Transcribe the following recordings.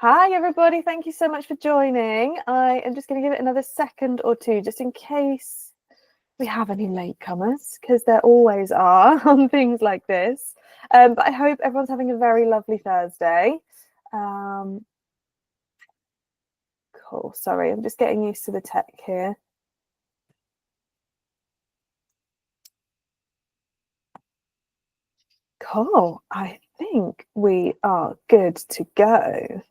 Hi, everybody. Thank you so much for joining. I am just going to give it another second or two, just in case we have any latecomers, because there always are on things like this. But I hope everyone's having a very lovely Thursday. Cool. Sorry, I'm just getting used to the tech here. Cool. I think we are good to go.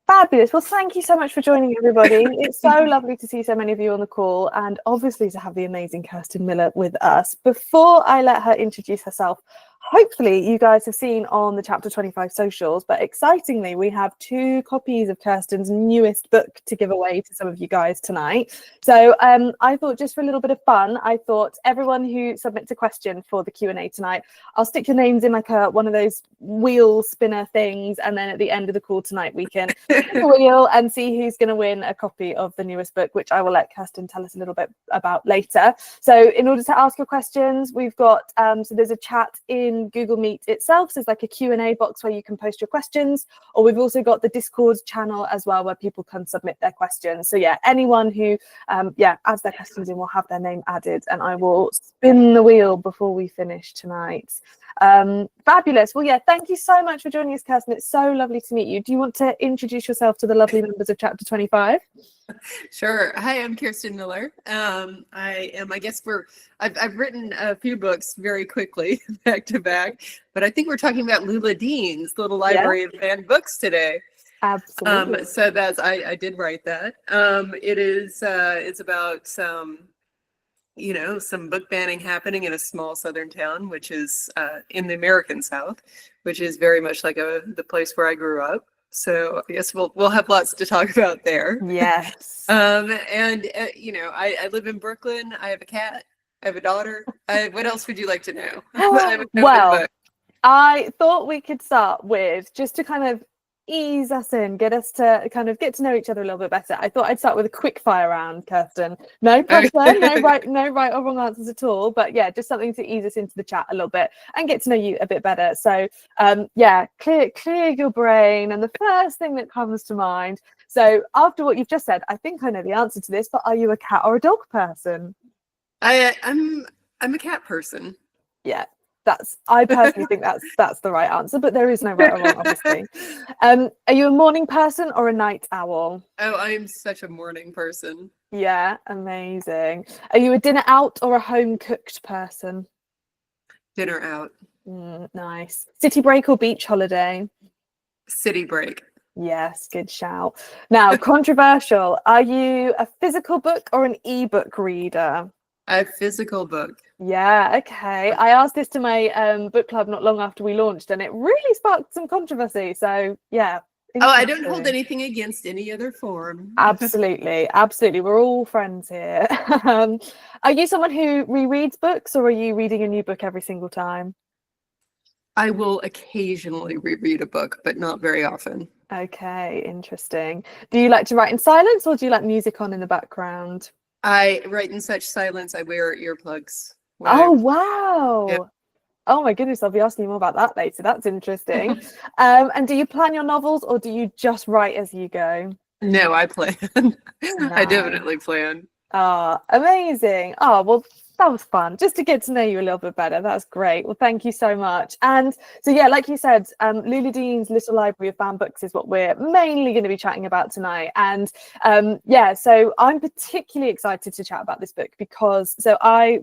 Fabulous. Well, thank you so much for joining, everybody. It's so lovely to see so many of you on the call, and obviously to have the amazing Kirsten Miller with us. Before I let her introduce herself, hopefully you guys have seen on the Chapter 25 socials, but excitingly, we have 2 copies of Kirsten's newest book to give away to some of you guys tonight. So I thought, just for a little bit of fun, I thought everyone who submits a question for the Q&A tonight, I'll stick your names in like one of those wheel spinner things, and then at the end of the call tonight, we can the wheel and see who's going to win a copy of the newest book, which I will let Kirsten tell us a little bit about later. So in order to ask your questions, we've got so there's a chat in Google Meet itself, so there's like a Q&A box where you can post your questions, or we've also got the Discord channel as well where people can submit their questions. So yeah, anyone who adds their questions in will have their name added, and I will spin the wheel before we finish tonight. Fabulous. Well, yeah, thank you so much for joining us, Kirsten. It's so lovely to meet you. Do you want to introduce yourself to the lovely members of Chapter 25? Sure. Hi, I'm Kirsten Miller. I've written a few books very quickly, back to back, but I think we're talking about Lula Dean's Little Library of Banned Books today. Absolutely. So I did write that. It's about some book banning happening in a small southern town, which is in the American South, which is very much like the place where I grew up. So I guess we'll have lots to talk about there. Yes. I live in Brooklyn. I have a cat. I have a daughter. What else would you like to know? Well, I thought we could start with, just to kind of ease us in, get us to kind of get to know each other a little bit better. I thought I'd start with a quick fire round, Kirsten. No pressure, no right or wrong answers at all. But yeah, just something to ease us into the chat a little bit and get to know you a bit better. So clear your brain. And the first thing that comes to mind. So after what you've just said, I think I know the answer to this, but are you a cat or a dog person? I'm a cat person. Yeah. I personally think that's the right answer, but there is no right or wrong, obviously. Are you a morning person or a night owl? Oh, I am such a morning person. Yeah, amazing. Are you a dinner out or a home cooked person? Dinner out. Nice. City break or beach holiday? City break. Yes, good shout. Now, controversial. Are you a physical book or an ebook reader? A physical book. Yeah, okay. I asked this to my book club not long after we launched, and it really sparked some controversy. So yeah. Oh, I don't hold anything against any other form. Absolutely. We're all friends here. Are you someone who rereads books, or are you reading a new book every single time? I will occasionally reread a book, but not very often. Okay, interesting. Do you like to write in silence, or do you like music on in the background? I write in such silence, I wear earplugs. Oh, wow. Yeah. Oh my goodness, I'll be asking you more about that later. That's interesting. And do you plan your novels, or do you just write as you go? No, I plan. Nice. I definitely plan. Amazing. Oh, well, that was fun, just to get to know you a little bit better. That's great. Well, thank you so much. And so yeah, like you said, Lula Dean's Little Library of Banned Books is what we're mainly going to be chatting about tonight. And so I'm particularly excited to chat about this book because I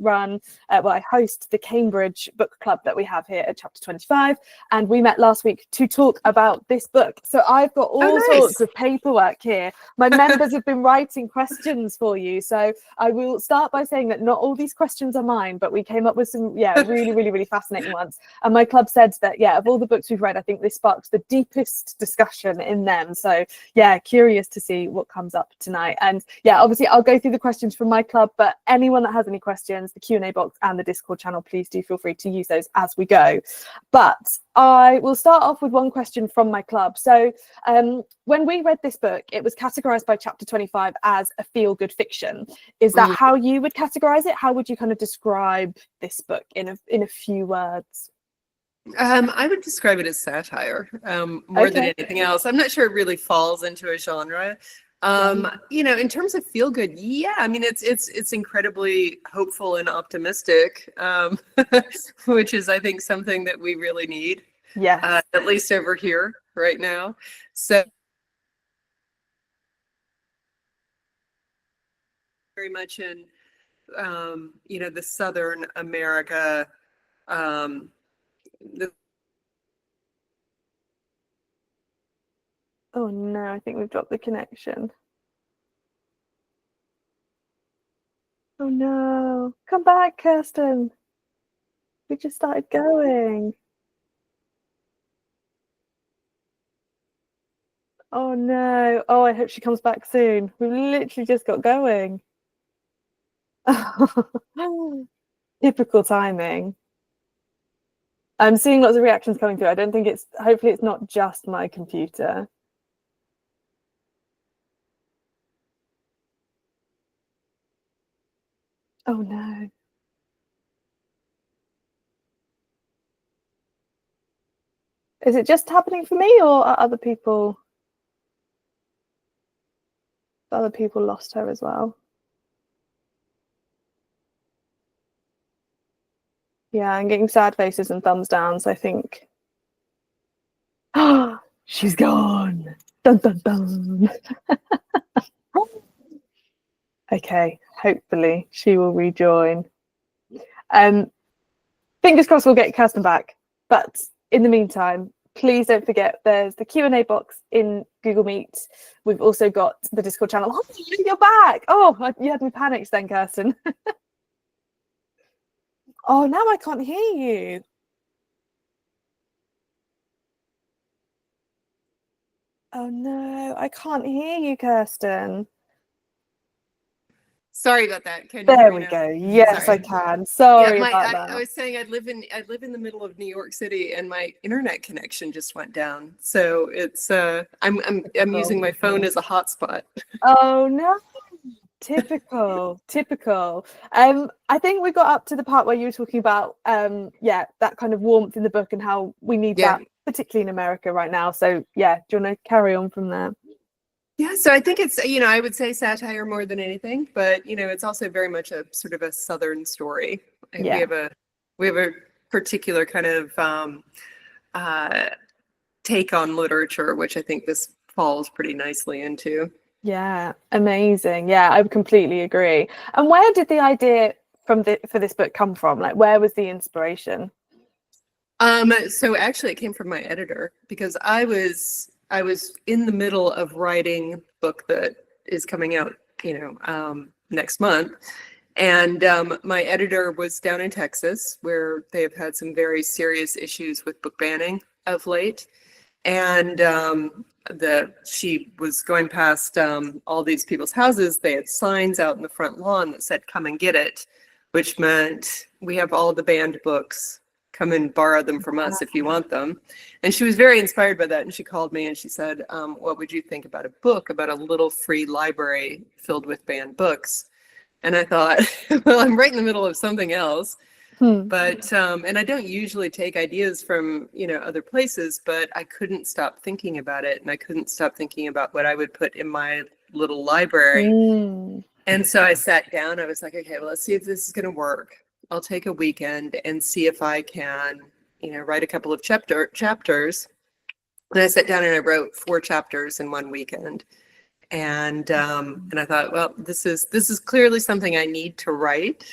host the Cambridge book club that we have here at Chapter 25, and we met last week to talk about this book. So I've got all sorts of paperwork here. My members have been writing questions for you. So I will start by saying that not all these questions are mine, but we came up with some really fascinating ones. And my club said that of all the books we've read, I think this sparks the deepest discussion in them. So curious to see what comes up tonight. And obviously I'll go through the questions from my club, but anyone that has any questions, the Q&A box and the Discord channel, please do feel free to use those as we go. But I will start off with one question from my club. So when we read this book, it was categorized by Chapter 25 as a feel-good fiction. Is that how you would categorize it? How would you kind of describe this book in a few words? I would describe it as satire, more than Okay. anything else. I'm not sure it really falls into a genre. In terms of feel good, yeah, I mean it's incredibly hopeful and optimistic, which is I think something that we really need, Yes. at least over here right now. So very much in the Southern America, um, the Oh no, I think we've dropped the connection. Oh no. Come back, Kirsten. We just started going. Oh no. Oh, I hope she comes back soon. We've literally just got going. Typical timing. I'm seeing lots of reactions coming through. I don't think hopefully it's not just my computer. Oh no. Is it just happening for me, or are other people lost her as well? Yeah, I'm getting sad faces and thumbs down, so I think she's gone. Dun dun dun. Okay, hopefully she will rejoin. Fingers crossed we'll get Kirsten back. But in the meantime, please don't forget there's the Q&A box in Google Meet. We've also got the Discord channel. Oh, you're back. Oh, you had me panicked then, Kirsten. Oh, now I can't hear you. Oh no, I can't hear you, Kirsten. Sorry about that. Can you hear There me we now? go. Yes, Sorry. I can. Yeah, Sorry about I that. was saying I live in the middle of New York City, and my internet connection just went down. So it's I'm using my phone as a hotspot. Oh no. Typical, typical. I think we got up to the part where you were talking about that kind of warmth in the book and how we need Yeah. that, particularly in America right now. So yeah, do you want to carry on from there? Yeah, so I think it's, I would say satire more than anything, but it's also very much a sort of a Southern story. And Yeah. we have a particular kind of take on literature, which I think this falls pretty nicely into. Yeah, amazing. Yeah, I completely agree. And where did the idea for this book come from? Like, where was the inspiration? So actually it came from my editor, because I was in the middle of writing a book that is coming out, next month. And my editor was down in Texas, where they have had some very serious issues with book banning of late. And she was going past all these people's houses. They had signs out in the front lawn that said, "Come and get it," which meant we have all the banned books. Come and borrow them from us if you want them. And she was very inspired by that. And she called me and she said, what would you think about a book about a little free library filled with banned books? And I thought, well, I'm right in the middle of something else. But and I don't usually take ideas from other places, but I couldn't stop thinking about it, and I couldn't stop thinking about what I would put in my little library. And so I sat down. I was like, okay, well, let's see if this is going to work. I'll take a weekend and see if I can, write a couple of chapters. And I sat down and I wrote 4 chapters in one weekend. And I thought, well, this is clearly something I need to write.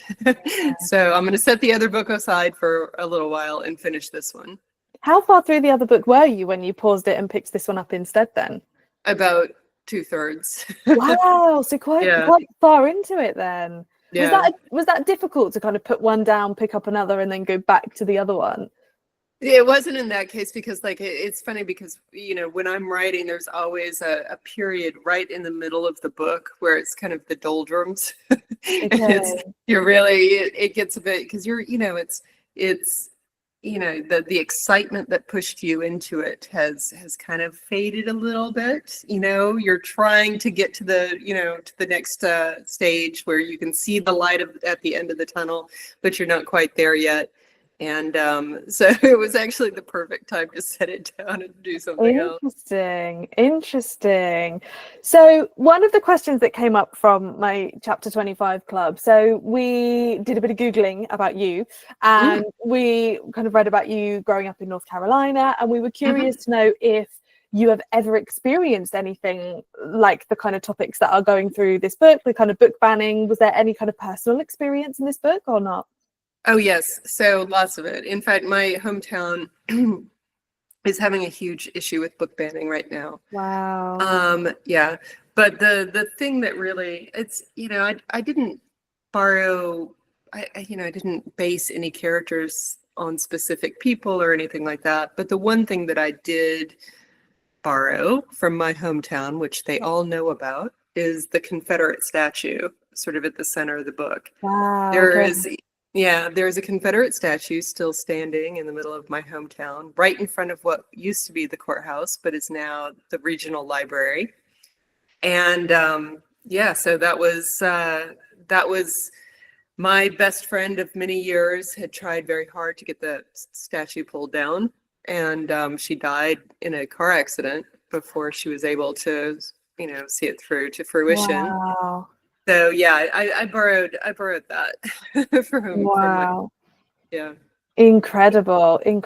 So I'm going to set the other book aside for a little while and finish this one. How far through the other book were you when you paused it and picked this one up instead then? About 2/3. Wow, so quite far into it then. Yeah. Was that difficult to kind of put one down, pick up another, and then go back to the other one? It wasn't in that case, because it's funny because when I'm writing, there's always a period right in the middle of the book where it's kind of the doldrums. Okay. It gets a bit, because it's the excitement that pushed you into it has kind of faded a little bit. You're trying to get to the next stage where you can see the light at the end of the tunnel, but you're not quite there yet. And so it was actually the perfect time to set it down and do something else. Interesting. So one of the questions that came up from my Chapter 25 club, so we did a bit of Googling about you, and we kind of read about you growing up in North Carolina, and we were curious to know if you have ever experienced anything like the kind of topics that are going through this book, the kind of book banning. Was there any kind of personal experience in this book or not? Oh, yes. So lots of it. In fact, my hometown is having a huge issue with book banning right now. Wow. Yeah. But the thing that really, it's, I didn't borrow, I didn't base any characters on specific people or anything like that. But the one thing that I did borrow from my hometown, which they all know about, is the Confederate statue, sort of at the center of the book. Wow. There's a Confederate statue still standing in the middle of my hometown, right in front of what used to be the courthouse, but is now the regional library. And so that was my best friend of many years had tried very hard to get the statue pulled down, and she died in a car accident before she was able to, see it through to fruition. Wow. So yeah, I borrowed that from Wow. yeah. Incredible. And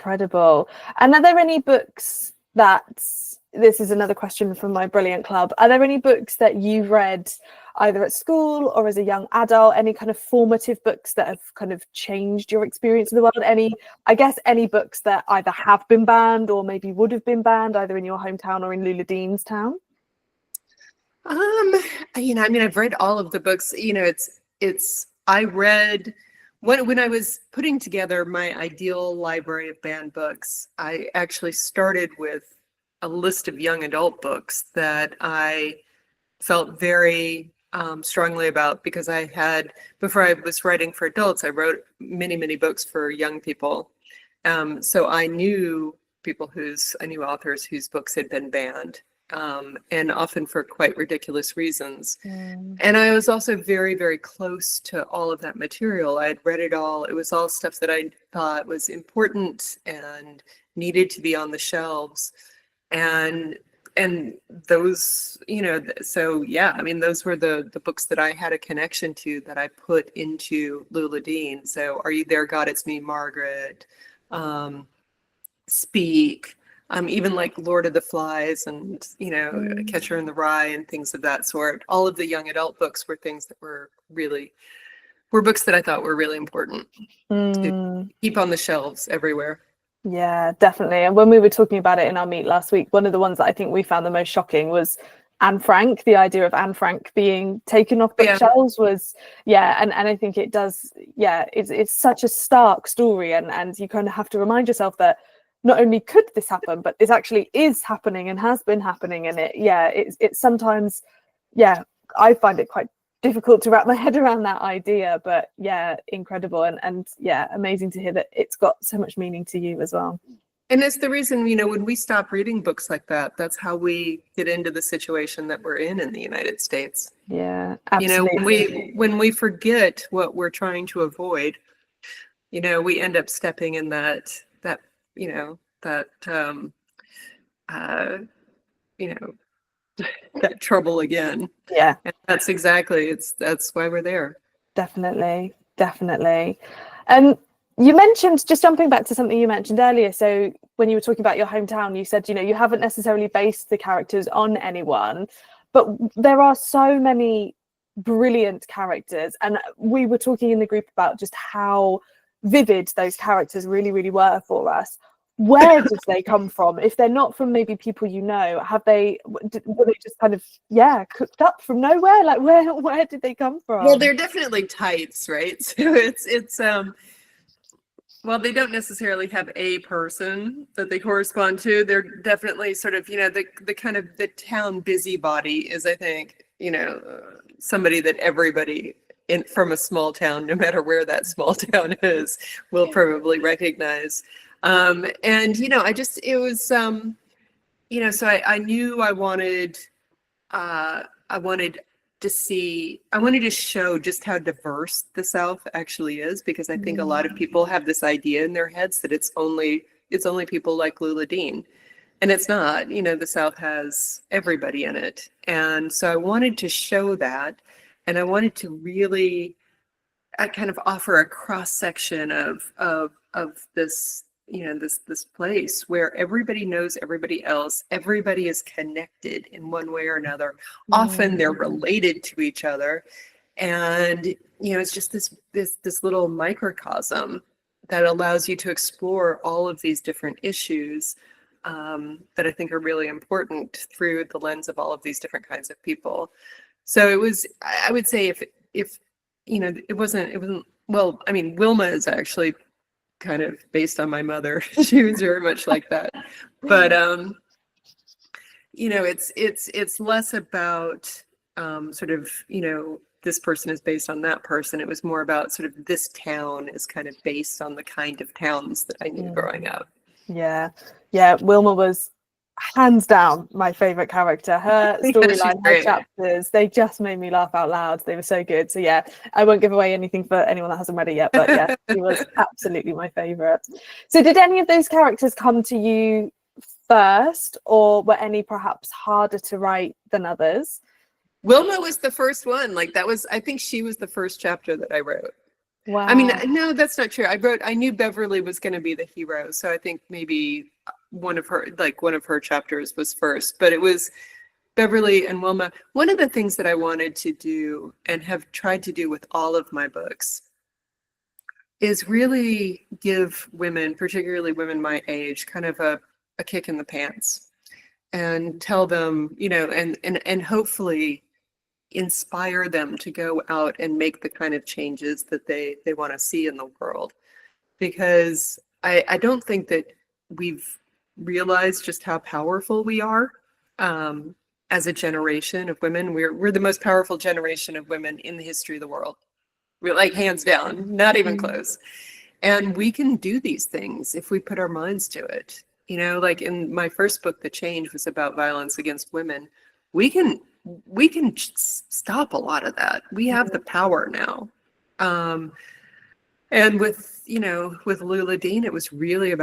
are there any books that, this is another question from my brilliant club, are there any books that you've read either at school or as a young adult, any kind of formative books that have kind of changed your experience of the world? Any books that either have been banned or maybe would have been banned either in your hometown or in Lula Dean's town? I've read all of the books. I read when I was putting together my ideal library of banned books, I actually started with a list of young adult books that I felt very strongly about, because before I was writing for adults, I wrote many, many books for young people. So I knew authors whose books had been banned. And often for quite ridiculous reasons. And I was also very, very close to all of that material. I had read it all. It was all stuff that I thought was important and needed to be on the shelves. And those, those were the books that I had a connection to, that I put into Lula Dean. So Are You There, God? It's Me, Margaret, Speak. Even like Lord of the Flies and, Catcher in the Rye and things of that sort. All of the young adult books were things that were books that I thought were really important to keep on the shelves everywhere. Yeah, definitely. And when we were talking about it in our meet last week, one of the ones that I think we found the most shocking was Anne Frank. The idea of Anne Frank being taken off bookshelves was, and I think it does, it's such a stark story, and you kind of have to remind yourself that not only could this happen, but this actually is happening and has been happening. And it's sometimes, I find it quite difficult to wrap my head around that idea, but incredible. And amazing to hear that it's got so much meaning to you as well. And it's the reason, when we stop reading books like that, that's how we get into the situation that we're in the United States. Yeah, absolutely. When we forget what we're trying to avoid, we end up stepping in that trouble again. Yeah. And that's why we're there. Definitely. You mentioned, just jumping back to something you mentioned earlier, so when you were talking about your hometown, you said, you haven't necessarily based the characters on anyone, but there are so many brilliant characters, and we were talking in the group about just how vivid those characters really, really were for us. Where did they come from? If they're not from maybe people were they just kind of cooked up from nowhere? Like where did they come from? Well, they're definitely types, right? So it's well, they don't necessarily have a person that they correspond to. They're definitely sort of, the kind of the town busybody is, I think, somebody that everybody from a small town, no matter where that small town is, will probably recognize. So I knew I wanted I wanted to show just how diverse the South actually is, because I think a lot of people have this idea in their heads that it's only people like Lula Dean. And it's not. The South has everybody in it. And so I wanted to show that. And I wanted to really kind of offer a cross section of this, this place where everybody knows everybody else. Everybody is connected in one way or another. Often they're related to each other. And, it's just this little microcosm that allows you to explore all of these different issues that I think are really important through the lens of all of these different kinds of people. So it was, I would say if it wasn't, well, I mean, Wilma is actually kind of based on my mother. She was very much like that. But, it's less about sort of, this person is based on that person. It was more about sort of this town is kind of based on the kind of towns that I knew growing up. Yeah. Wilma was hands down my favorite character. Her storyline, her chapters, they just made me laugh out loud. They were so good. So yeah, I won't give away anything for anyone that hasn't read it yet, but yeah, she was absolutely my favorite. So did any of those characters come to you first, or were any perhaps harder to write than others? Wilma was the first one. I think she was the first chapter that I wrote. Wow. I mean, no, that's not true. I knew Beverly was going to be the hero. So I think maybe one of her chapters was first, but it was Beverly and Wilma. One of the things that I wanted to do and have tried to do with all of my books is really give women, particularly women my age, kind of a kick in the pants and tell them, and hopefully inspire them to go out and make the kind of changes that they want to see in the world. Because I don't think that we've realized just how powerful we are as a generation of women. We're the most powerful generation of women in the history of the world. We're like hands down, not even close. And we can do these things if we put our minds to it. Like in my first book, The Change, was about violence against women. We can stop a lot of that. We have the power now. And with Lula Dean, it was really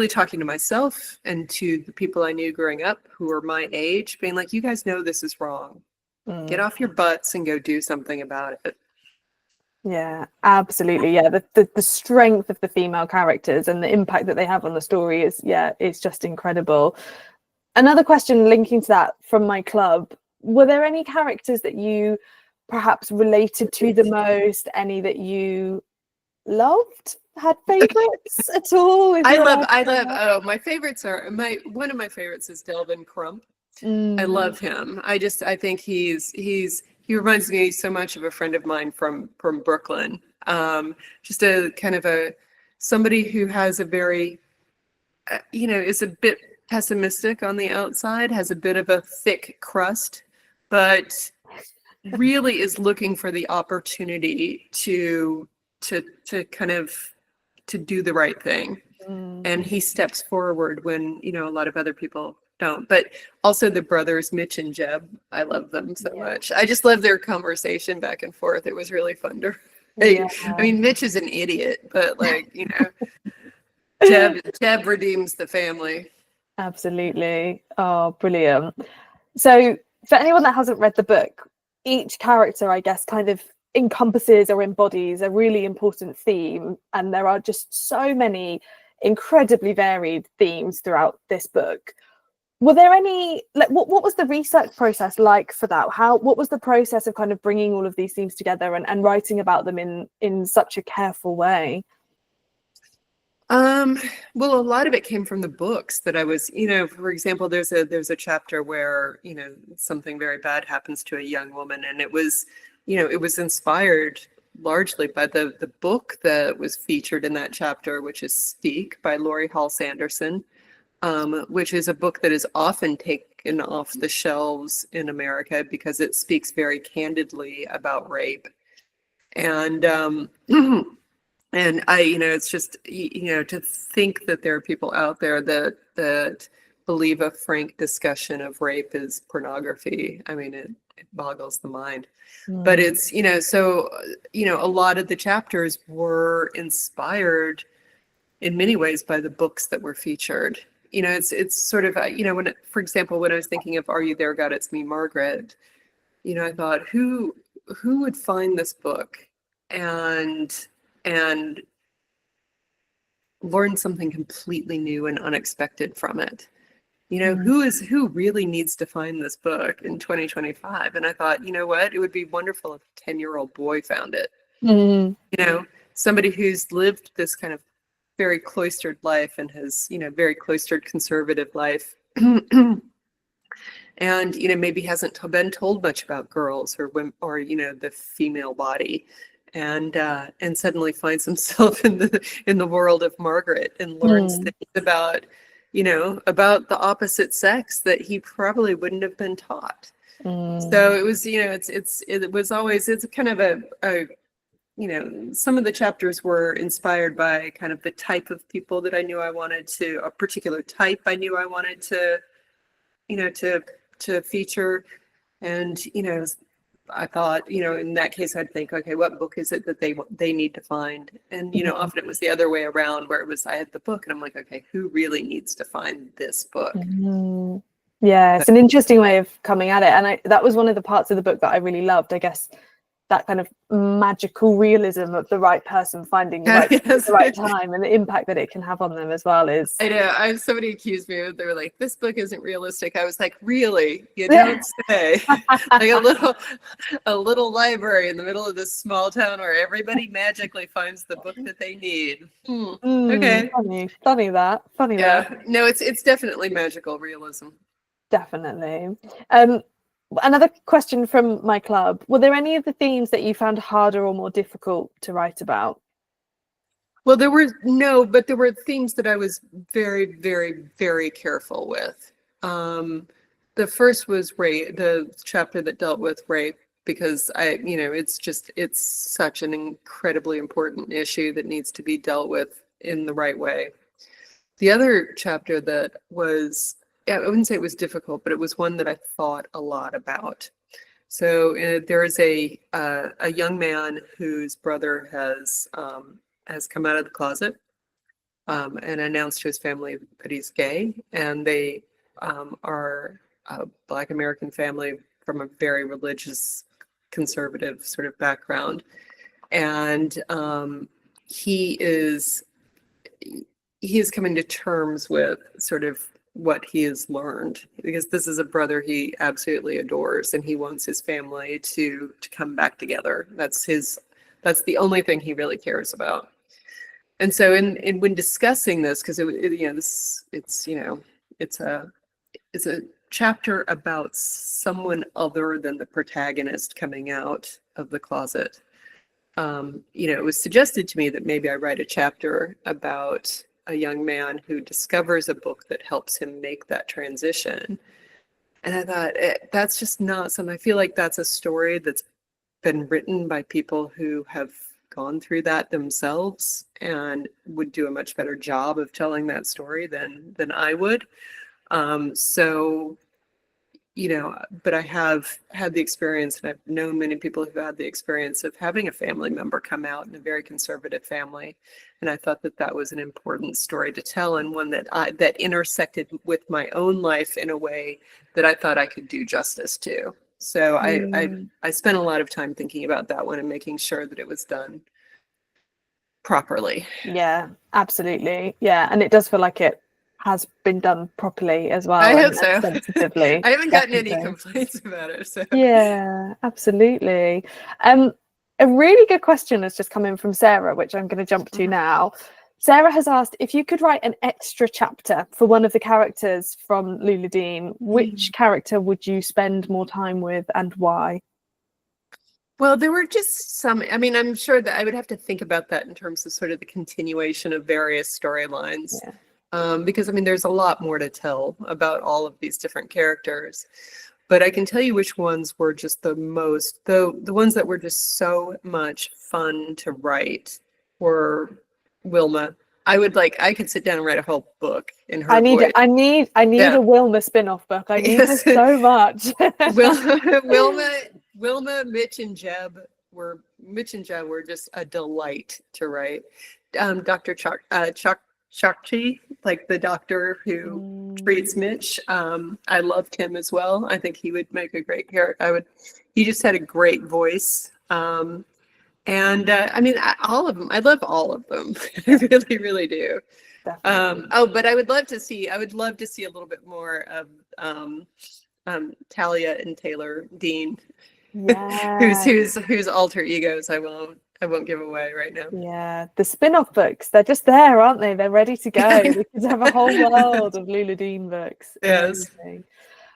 talking to myself and to the people I knew growing up who were my age, being like, you guys know this is wrong. Get off your butts and go do something about it. Yeah, absolutely. Yeah, the strength of the female characters and the impact that they have on the story it's just incredible. Another question linking to that from my club: were there any characters that you perhaps related to the most? Any that you loved, had favorites at all? I love. Oh, my favorites are one of my favorites is Delvin Crump. I love him. I think he reminds me so much of a friend of mine from Brooklyn. Just a kind of somebody who has a very, is a bit pessimistic on the outside, has a bit of a thick crust, but really is looking for the opportunity to kind of to do the right thing. And he steps forward when, a lot of other people don't. But also the brothers, Mitch and Jeb, I love them so much. I just love their conversation back and forth. It was really fun to read. I mean, Mitch is an idiot, but Jeb redeems the family. Absolutely. Oh, brilliant. So for anyone that hasn't read the book, each character, I guess, kind of encompasses or embodies a really important theme, and there are just so many incredibly varied themes throughout this book. Were there any, what was the research process like for that? What was the process of kind of bringing all of these themes together and writing about them in such a careful way? Well, a lot of it came from the books that I was, for example, there's a chapter where, something very bad happens to a young woman, and it was inspired largely by the book that was featured in that chapter, which is Speak by Laurie Hall Sanderson, which is a book that is often taken off the shelves in America because it speaks very candidly about rape. And and it's just, to think that there are people out there that believe a frank discussion of rape is pornography. I mean, it boggles the mind. But it's, so, a lot of the chapters were inspired in many ways by the books that were featured. It's sort of, for example, when I was thinking of Are You There, God, It's Me, Margaret, I thought, who would find this book and learn something completely new and unexpected from it? Who really needs to find this book in 2025? And I thought, you know what? It would be wonderful if a 10-year-old boy found it. Somebody who's lived this kind of very cloistered life and has, very cloistered conservative life. And, maybe hasn't been told much about girls or women or, the female body. And suddenly finds himself in the world of Margaret and learns things about about the opposite sex that he probably wouldn't have been taught. So it was, it's kind of a some of the chapters were inspired by kind of the type of people that I knew I wanted to, a particular type I knew I wanted to, to feature. And, I thought, in that case, I'd think, okay, what book is it that they need to find? And, often it was the other way around where it was, I had the book and I'm like, okay, who really needs to find this book? Yeah, it's an interesting way of coming at it. And that was one of the parts of the book that I really loved, I guess, that kind of magical realism of the right person finding the right, at the right time, and the impact that it can have on them as well is. I know. Somebody accused me. They were like, "This book isn't realistic." I was like, "Really? You don't say?" Like a little library in the middle of this small town where everybody magically finds the book that they need. Okay. Funny that. Yeah. No, it's definitely magical realism. Definitely. Another question from my club. Were there any of the themes that you found harder or more difficult to write about? Well, there were themes that I was very, very, very careful with. The first was rape, the chapter that dealt with rape, because it's such an incredibly important issue that needs to be dealt with in the right way. The other chapter that was, I wouldn't say it was difficult, but it was one that I thought a lot about. So there is a young man whose brother has come out of the closet and announced to his family that he's gay, and they are a Black American family from a very religious, conservative sort of background, and he is coming to terms with sort of what he has learned, because this is a brother he absolutely adores and he wants his family to come back together. That's the only thing he really cares about. And so when discussing this, because it's a chapter about someone other than the protagonist coming out of the closet. It was suggested to me that maybe I write a chapter about a young man who discovers a book that helps him make that transition. And I thought, that's just not something. I feel like that's a story that's been written by people who have gone through that themselves and would do a much better job of telling that story than I would. But I have had the experience, and I've known many people who've had the experience of having a family member come out in a very conservative family. And I thought that was an important story to tell, and one that intersected with my own life in a way that I thought I could do justice to. So I spent a lot of time thinking about that one and making sure that it was done properly. Yeah, absolutely. Yeah, and it does feel like it has been done properly as well. I hope so. Sensitively. I haven't gotten any complaints about it. So yeah, absolutely. A really good question has just come in from Sarah, which I'm going to jump to now. Sarah has asked, if you could write an extra chapter for one of the characters from Lula Dean, which character would you spend more time with and why? Well, there were just some, I'm sure that I would have to think about that in terms of sort of the continuation of various storylines. Yeah. Because there's a lot more to tell about all of these different characters. But I can tell you which ones were just the ones that were just so much fun to write were Wilma, I could sit down and write a whole book in her I need voice. Yeah. a Wilma spin-off book. I need Yes. this so much. Wilma, Mitch and Jeb were just a delight to write. Dr. Chakchi, like the doctor who treats Mitch. I loved him as well. I think he would make a great character. He just had a great voice. And I mean, all of them. I love all of them. I really, really do. But I would love to see a little bit more of Talia and Taylor Dean, whose alter egos I won't give away right now. Yeah, the spin-off books, they're just there, aren't they? They're ready to go. We could have a whole world of Lula Dean books. Yes. Amazing.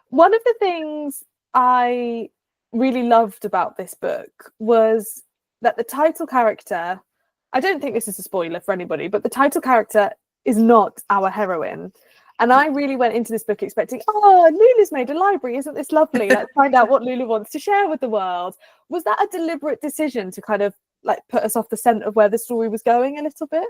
One of the things I really loved about this book was that the title character, I don't think this is a spoiler for anybody, but the title character is not our heroine. And I really went into this book expecting, oh, Lula's made a library. Isn't this lovely? Let's find out what Lula wants to share with the world. Was that a deliberate decision to kind of like put us off the scent of where the story was going a little bit?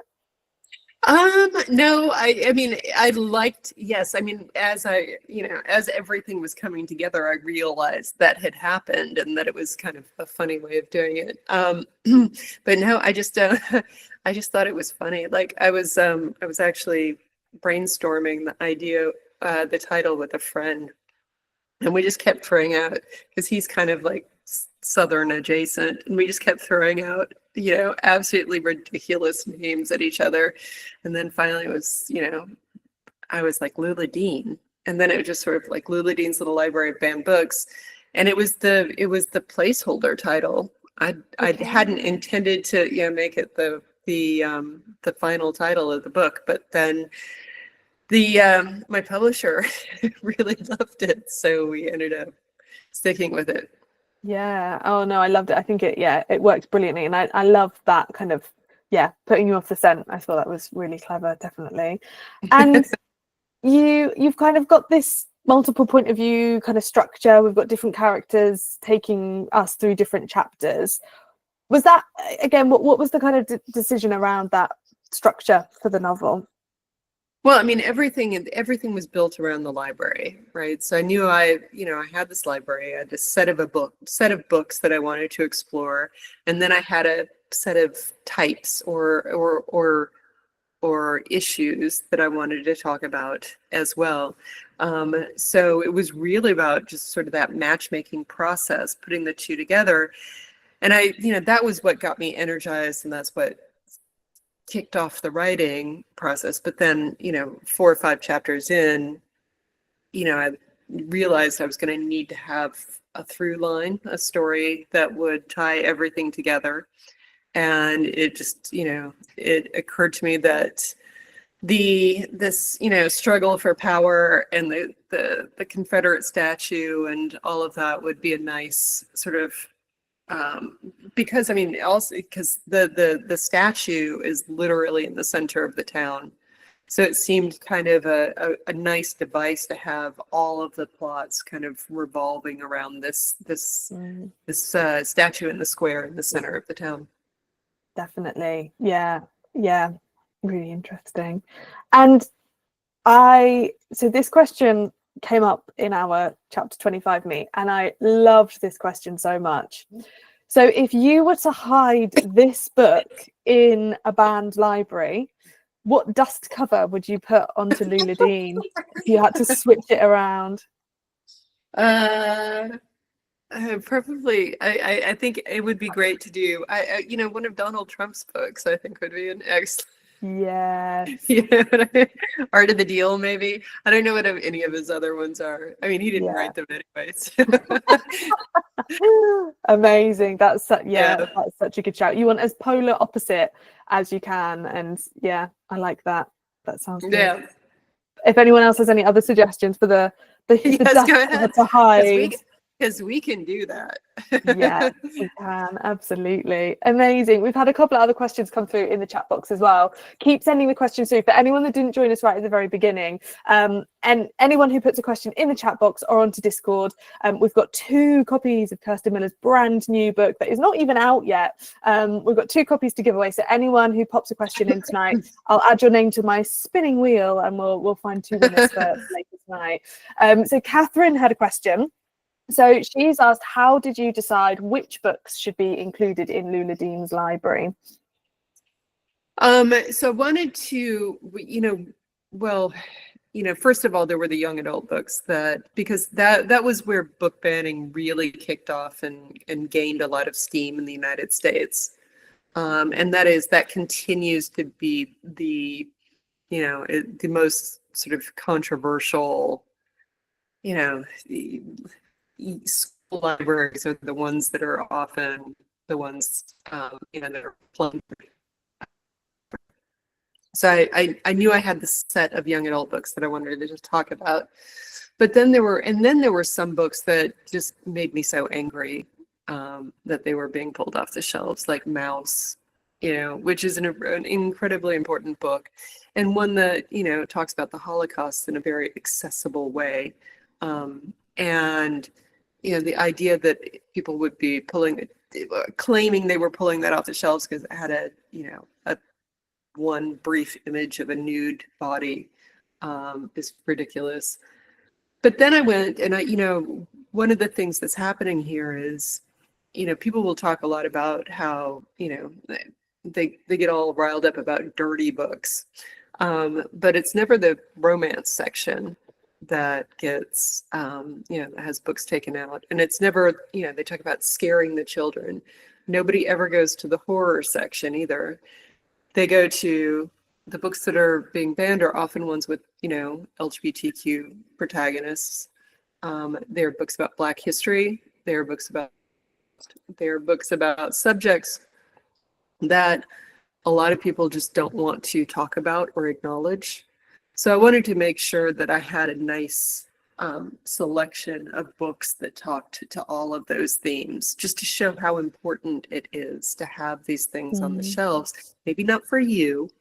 No, I mean, I liked, yes. I mean, as everything was coming together, I realized that had happened and that it was kind of a funny way of doing it. But no, I just thought it was funny. Like I was actually brainstorming the idea, the title with a friend, and we just kept throwing out, because he's kind of like Southern adjacent, and we just kept throwing out, absolutely ridiculous names at each other. And then finally it was, I was like Lula Dean, and then it was just sort of like Lula Dean's Little Library of Banned Books, and it was the placeholder title. I hadn't intended to make it the final title of the book, but then my publisher really loved it, so we ended up sticking with it. Yeah. Oh no, I loved it. I think it worked brilliantly, and I love that kind of putting you off the scent. I thought that was really clever, definitely. And you've kind of got this multiple point of view kind of structure. We've got different characters taking us through different chapters. Was that, again, what was the kind of decision around that structure for the novel? Well, I mean, everything was built around the library, right? So I knew I had this library, I had this set of books that I wanted to explore, and then I had a set of types or issues that I wanted to talk about as well. So it was really about just sort of that matchmaking process, putting the two together, and that was what got me energized, and that's what kicked off the writing process. But then 4 or 5 chapters in, I realized I was going to need to have a through line, a story that would tie everything together. And it just it occurred to me that this struggle for power and the Confederate statue and all of that would be a nice sort of because I mean, also because the statue is literally in the center of the town, so it seemed kind of a nice device to have all of the plots kind of revolving around this statue in the square in the center of the town. Definitely, yeah, really interesting. And so this question came up in our chapter 25 meet, and I loved this question so much. So if you were to hide this book in a banned library, what dust cover would you put onto Lula Dean if you had to switch it around? Probably, I think it would be great to do one of Donald Trump's books. I think would be an excellent. Yes. Art of the Deal, maybe. I don't know what any of his other ones are. I mean, he didn't write them anyways. Amazing. That's such a good shout. You want as polar opposite as you can, and I like that. That sounds good. Yeah. If anyone else has any other suggestions for the yes, dust to hide. because we can do that. Yeah, we can. Absolutely. Amazing. We've had a couple of other questions come through in the chat box as well. Keep sending the questions through. For anyone that didn't join us right at the very beginning, and anyone who puts a question in the chat box or onto Discord, we've got 2 copies of Kirsten Miller's brand new book that is not even out yet. We've got 2 copies to give away. So anyone who pops a question in tonight, I'll add your name to my spinning wheel and we'll find 2 winners for later tonight. So Catherine had a question. So she's asked, how did you decide which books should be included in Lula Dean's library? So I wanted to, first of all, there were the young adult books because that was where book banning really kicked off and gained a lot of steam in the United States. And that continues to be the most sort of controversial, school libraries are the ones that are often the ones that are plundered. So I knew I had the set of young adult books that I wanted to just talk about, but then there were some books that just made me so angry that they were being pulled off the shelves, like Mouse, which is an incredibly important book, and one that talks about the Holocaust in a very accessible way. And the idea that people would be claiming they were pulling that off the shelves because it had a one brief image of a nude body is ridiculous. But then I went and one of the things that's happening here is, people will talk a lot about how, they get all riled up about dirty books. But it's never the romance section that gets, that has books taken out. And it's never, they talk about scaring the children. Nobody ever goes to the horror section either. They go to the books that are being banned are often ones with, LGBTQ protagonists. They're books about Black history. They're books about subjects that a lot of people just don't want to talk about or acknowledge. So I wanted to make sure that I had a nice selection of books that talked to all of those themes, just to show how important it is to have these things on the shelves. Maybe not for you,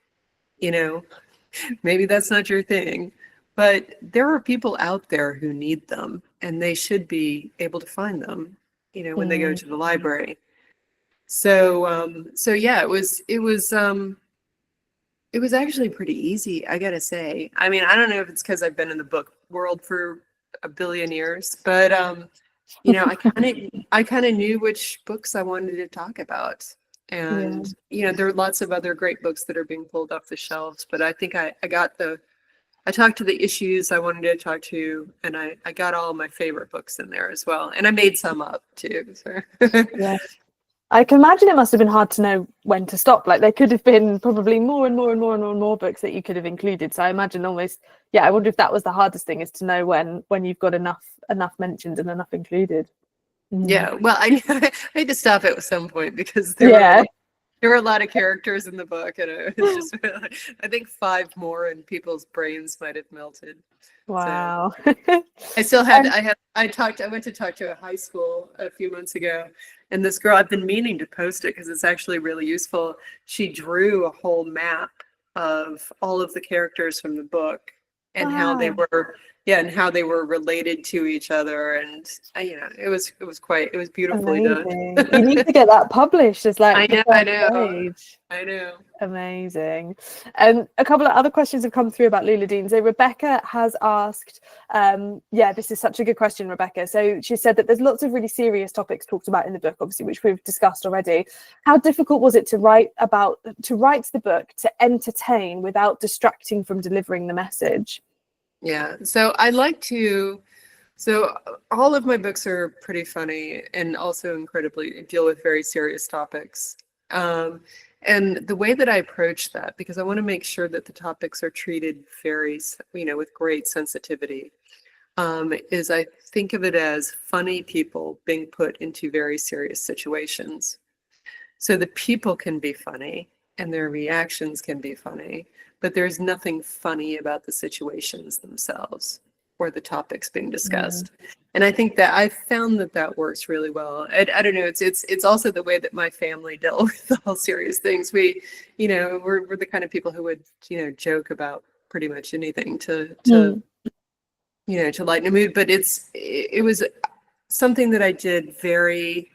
maybe that's not your thing, but there are people out there who need them, and they should be able to find them, when they go to the library. So yeah, it was actually pretty easy, I gotta say. I mean, I don't know if it's because I've been in the book world for a billion years, but I kind of knew which books I wanted to talk about. And there are lots of other great books that are being pulled off the shelves, but I think I talked to the issues I wanted to talk to, and I got all my favorite books in there as well. And I made some up too. So. Yeah. I can imagine it must have been hard to know when to stop. Like there could have been probably more and more and more and more and more books that you could have included. So I imagine almost, I wonder if that was the hardest thing, is to know when you've got enough mentions and enough included. Yeah, well, I had to stop at some point because there were a lot of characters in the book, and it was just I think 5 more and people's brains might have melted. Wow. So, I still had I went to talk to a high school a few months ago, and this girl, I've been meaning to post it because it's actually really useful. She drew a whole map of all of the characters from the book and how they were related to each other, and it was beautifully amazing. done. You need to get that published as like I know. Amazing. A couple of other questions have come through about Lula Dean. So Rebecca has asked, this is such a good question, Rebecca. So she said that there's lots of really serious topics talked about in the book, obviously, which we've discussed already. How difficult was it to write the book to entertain without distracting from delivering the message? Yeah, so all of my books are pretty funny and also incredibly deal with very serious topics. And the way that I approach that, because I want to make sure that the topics are treated very, with great sensitivity, is I think of it as funny people being put into very serious situations. So the people can be funny and their reactions can be funny, but there's nothing funny about the situations themselves. the topics being discussed. And I think that I've found that that works really well. I don't know. It's also the way that my family dealt with all serious things. We, we're the kind of people who would, joke about pretty much anything to to lighten the mood. But it was something that I did very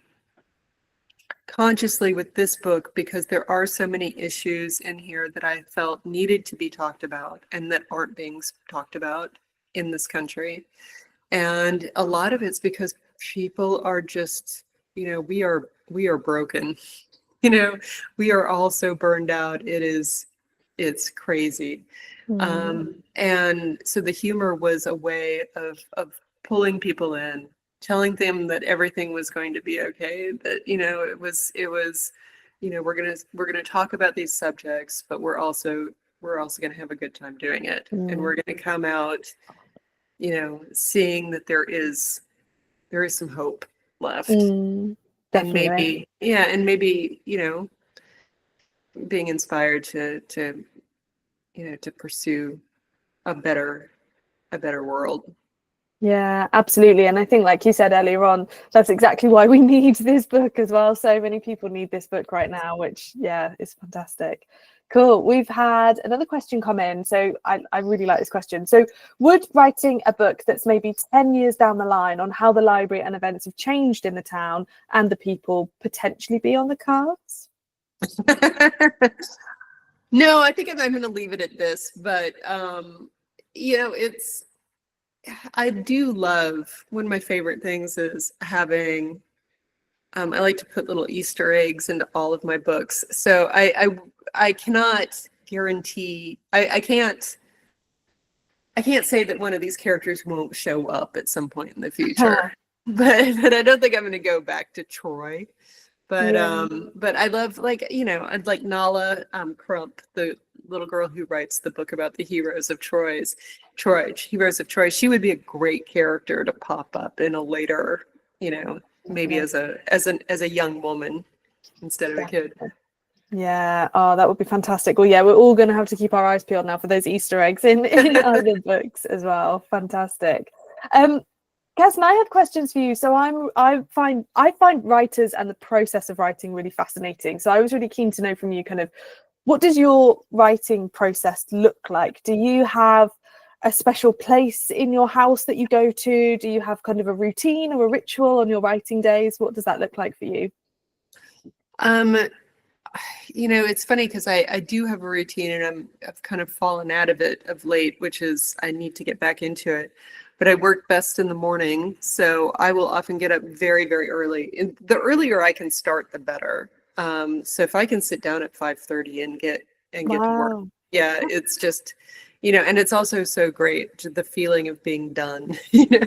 consciously with this book, because there are so many issues in here that I felt needed to be talked about and that aren't being talked about in this country. And a lot of it's because people are just, we are broken. We are all so burned out. It's crazy. And so the humor was a way of pulling people in, telling them that everything was going to be okay, that, we're gonna talk about these subjects, but we're also gonna have a good time doing it. And we're gonna come out, seeing that there is some hope left. Definitely. And maybe, being inspired to pursue a better world. Yeah, absolutely. And I think, like you said earlier on, that's exactly why we need this book as well. So many people need this book right now, which, is fantastic. Cool. We've had another question come in. So I really like this question. So would writing a book that's maybe 10 years down the line on how the library and events have changed in the town and the people potentially be on the cards? No, I think I'm going to leave it at this, but I do love, one of my favorite things is having, I like to put little Easter eggs into all of my books. So I cannot guarantee, I can't say that one of these characters won't show up at some point in the future, but I don't think I'm going to go back to Troy. But I love, I'd like Nala Crump, the little girl who writes the book about the heroes of Troy. She would be a great character to pop up in a later, maybe as a young woman instead of a kid. Yeah. Oh, that would be fantastic. Well, yeah, we're all going to have to keep our eyes peeled now for those Easter eggs in other books as well. Fantastic. Kirsten, I have questions for you. So I find writers and the process of writing really fascinating. So I was really keen to know from you kind of, what does your writing process look like? Do you have a special place in your house that you go to? Do you have kind of a routine or a ritual on your writing days? What does that look like for you? It's funny because I do have a routine, and I've kind of fallen out of it of late, which is I need to get back into it. But I work best in the morning, so I will often get up very, very early. And the earlier I can start, the better. So if I can sit down at 5:30 and get to work, it's just, and it's also so great, the feeling of being done,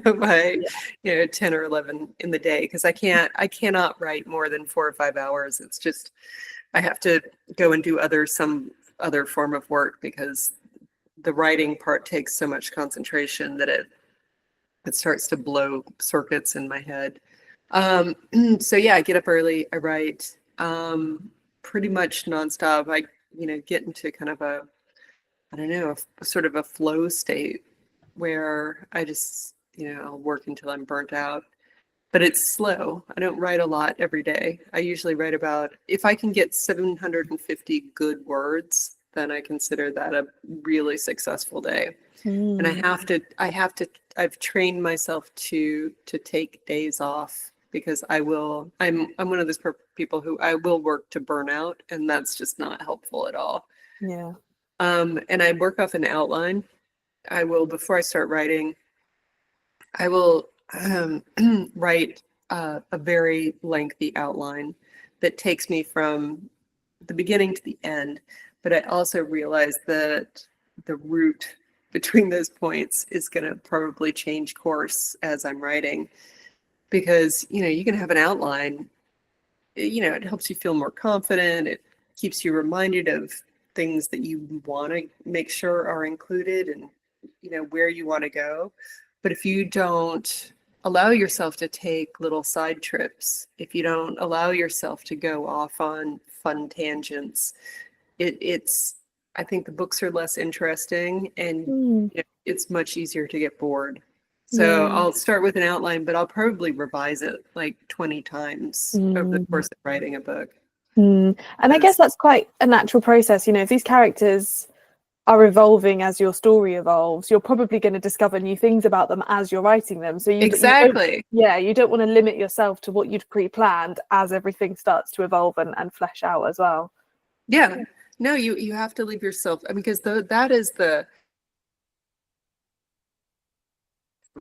by 10 or 11 in the day, because I cannot write more than 4 or 5 hours. It's just, I have to go and do some other form of work, because the writing part takes so much concentration that it starts to blow circuits in my head. So yeah, I get up early, I write pretty much nonstop. I get into kind of a sort of a flow state where I just I'll work until I'm burnt out. But it's slow. I don't write a lot every day. I usually write about, if I can get 750 good words, then I consider that a really successful day. And I've trained myself to take days off, because I'm one of those people who I will work to burn out, and that's just not helpful at all. Yeah. And I work off an outline. I will, before I start writing, I will write a very lengthy outline that takes me from the beginning to the end. But I also realize that the route between those points is going to probably change course as I'm writing, because you can have an outline, it helps you feel more confident, it keeps you reminded of things that you want to make sure are included, and where you want to go. But if you don't allow yourself to take little side trips, if you don't allow yourself to go off on fun tangents, I think the books are less interesting, and it's much easier to get bored. So Yeah. I'll start with an outline, but I'll probably revise it like 20 times over the course of writing a book. And I guess that's quite a natural process. You know, if these characters are evolving as your story evolves, you're probably going to discover new things about them as you're writing them. So Exactly. you don't want to limit yourself to what you'd pre-planned as everything starts to evolve and flesh out as well. Yeah. No, you have to leave yourself, I mean, because that is the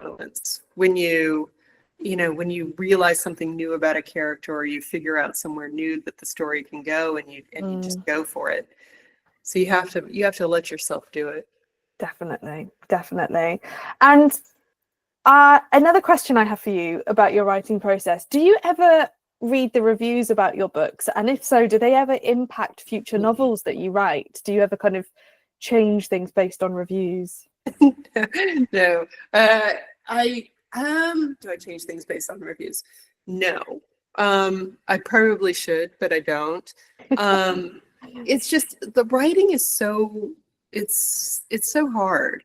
moments when when you realize something new about a character, or you figure out somewhere new that the story can go, and you just go for it. So you have to let yourself do it. Definitely. And another question I have for you about your writing process: do you ever read the reviews about your books, and if so, do they ever impact future novels that you write? Do you ever kind of change things based on reviews? No. I do I change things based on reviews? No. I probably should, but I don't. It's just the writing is it's so hard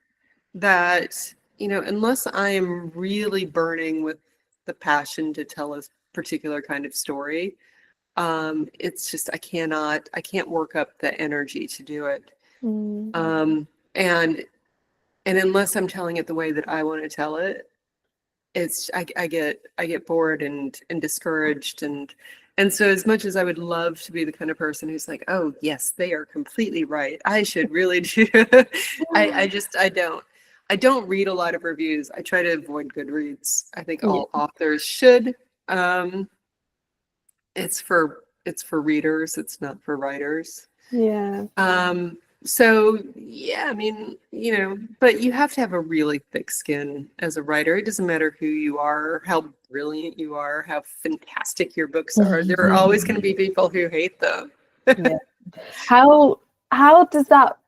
that, unless I am really burning with the passion to tell a particular kind of story, it's just I can't work up the energy to do it. And unless I'm telling it the way that I want to tell it, I get bored and discouraged, and so as much as I would love to be the kind of person who's like, oh yes, they are completely right, I should really do I don't read a lot of reviews. I try to avoid Goodreads. I think all authors should. It's for readers, it's not for writers. Yeah. So yeah, I mean, but you have to have a really thick skin as a writer. It doesn't matter who you are, how brilliant you are, how fantastic your books are. There are always going to be people who hate them. Yeah. How does that,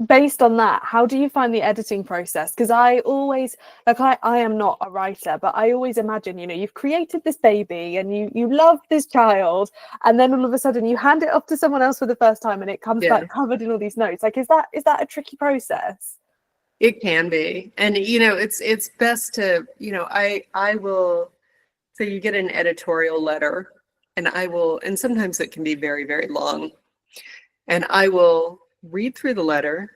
based on that, how do you find the editing process? Because I always, like, I am not a writer, but I always imagine, you've created this baby and you love this child, and then all of a sudden you hand it off to someone else for the first time and it comes back covered in all these notes. Like, is that a tricky process? It can be. And it's best to, I will, so you get an editorial letter, and and sometimes it can be very, very long, and I will read through the letter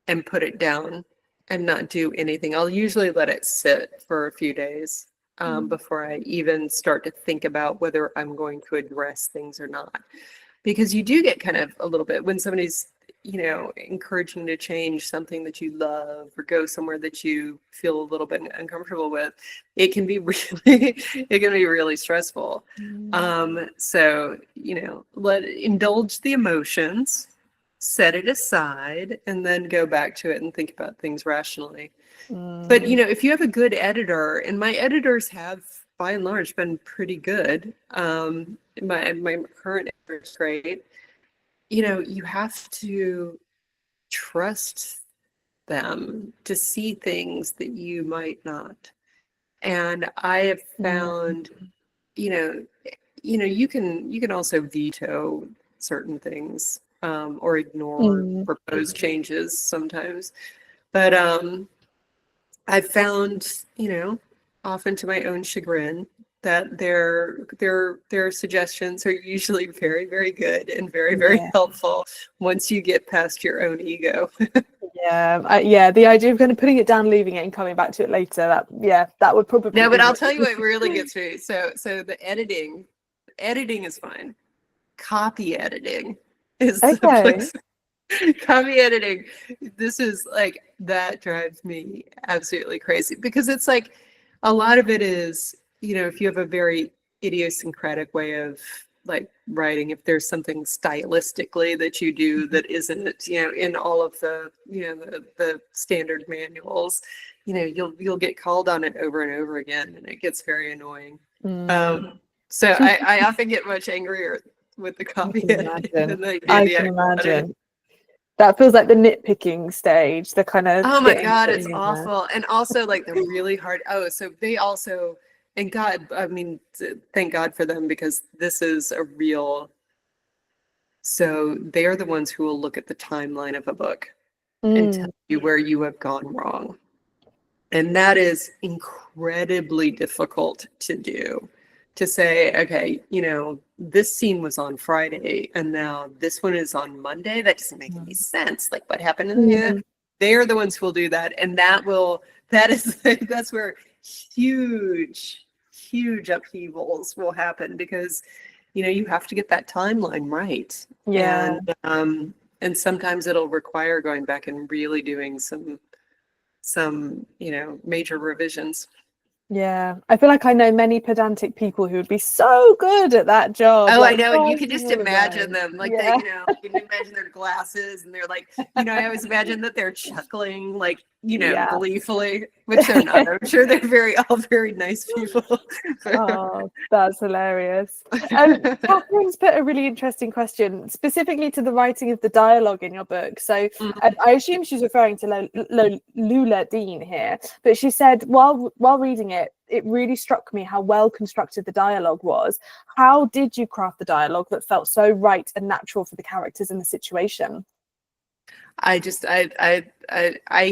and put it down and not do anything. I'll usually let it sit for a few days before I even start to think about whether I'm going to address things or not. Because you do get kind of a little bit when somebody's, encouraging to change something that you love or go somewhere that you feel a little bit uncomfortable with, it can be really stressful. So, indulge the emotions, set it aside, and then go back to it and think about things rationally. But if you have a good editor, and my editors have by and large been pretty good, my current editor is great, you have to trust them to see things that you might not. And I have found, you can also veto certain things, or ignore proposed changes sometimes. But I've found, often to my own chagrin, that their suggestions are usually very, very good and very, very helpful once you get past your own ego. The idea of kind of putting it down, leaving it, and coming back to it later, that would probably No, but I'll tell you what really gets me. So the editing is fine. Copy editing is the place. Copy editing, this is like, that drives me absolutely crazy, because it's like a lot of it is, if you have a very idiosyncratic way of like writing, if there's something stylistically that you do that isn't, in all of the, the standard manuals, you'll get called on it over and over again, and it gets very annoying. So I often get much angrier with the copy editing than I do I the can actual imagine. editing. That feels like the nitpicking stage, the kind of, oh my God, it's awful. And also like the really hard, so they also, and God, I mean, thank God for them, because this is a real, so they are the ones who will look at the timeline of a book and tell you where you have gone wrong. And that is incredibly difficult to do. To say, okay, this scene was on Friday and now this one is on Monday. That doesn't make any sense. Like, what happened in the they're the ones who will do that. And that's where huge upheavals will happen, because you have to get that timeline right. Yeah. And sometimes it'll require going back and really doing some major revisions. Yeah, I feel like I know many pedantic people who would be so good at that job. Oh, like, I know. And you can writing just all of imagine those. them like Yeah. you can imagine their glasses and they're like, I always imagine that they're chuckling, like, Yeah. gleefully, which they're not. I'm sure they're all very nice people. Oh, that's hilarious. Catherine's put a really interesting question specifically to the writing of the dialogue in your book. So I assume she's referring to Lula Dean here, but she said while reading it, it really struck me how well constructed the dialogue was. How did you craft the dialogue that felt so right and natural for the characters in the situation? I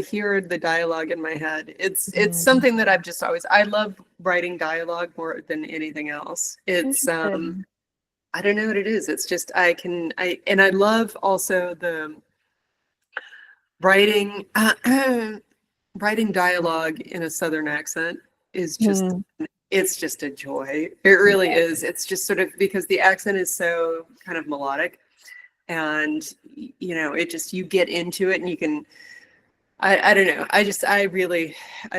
hear the dialogue in my head. It's something that I've just always, I love writing dialogue more than anything else. It's I don't know what it is. It's just I love also the writing writing dialogue in a Southern accent is just it's just a joy. It really is. It's just sort of because the accent is so kind of melodic, and it just, you get into it and you can, I don't know, I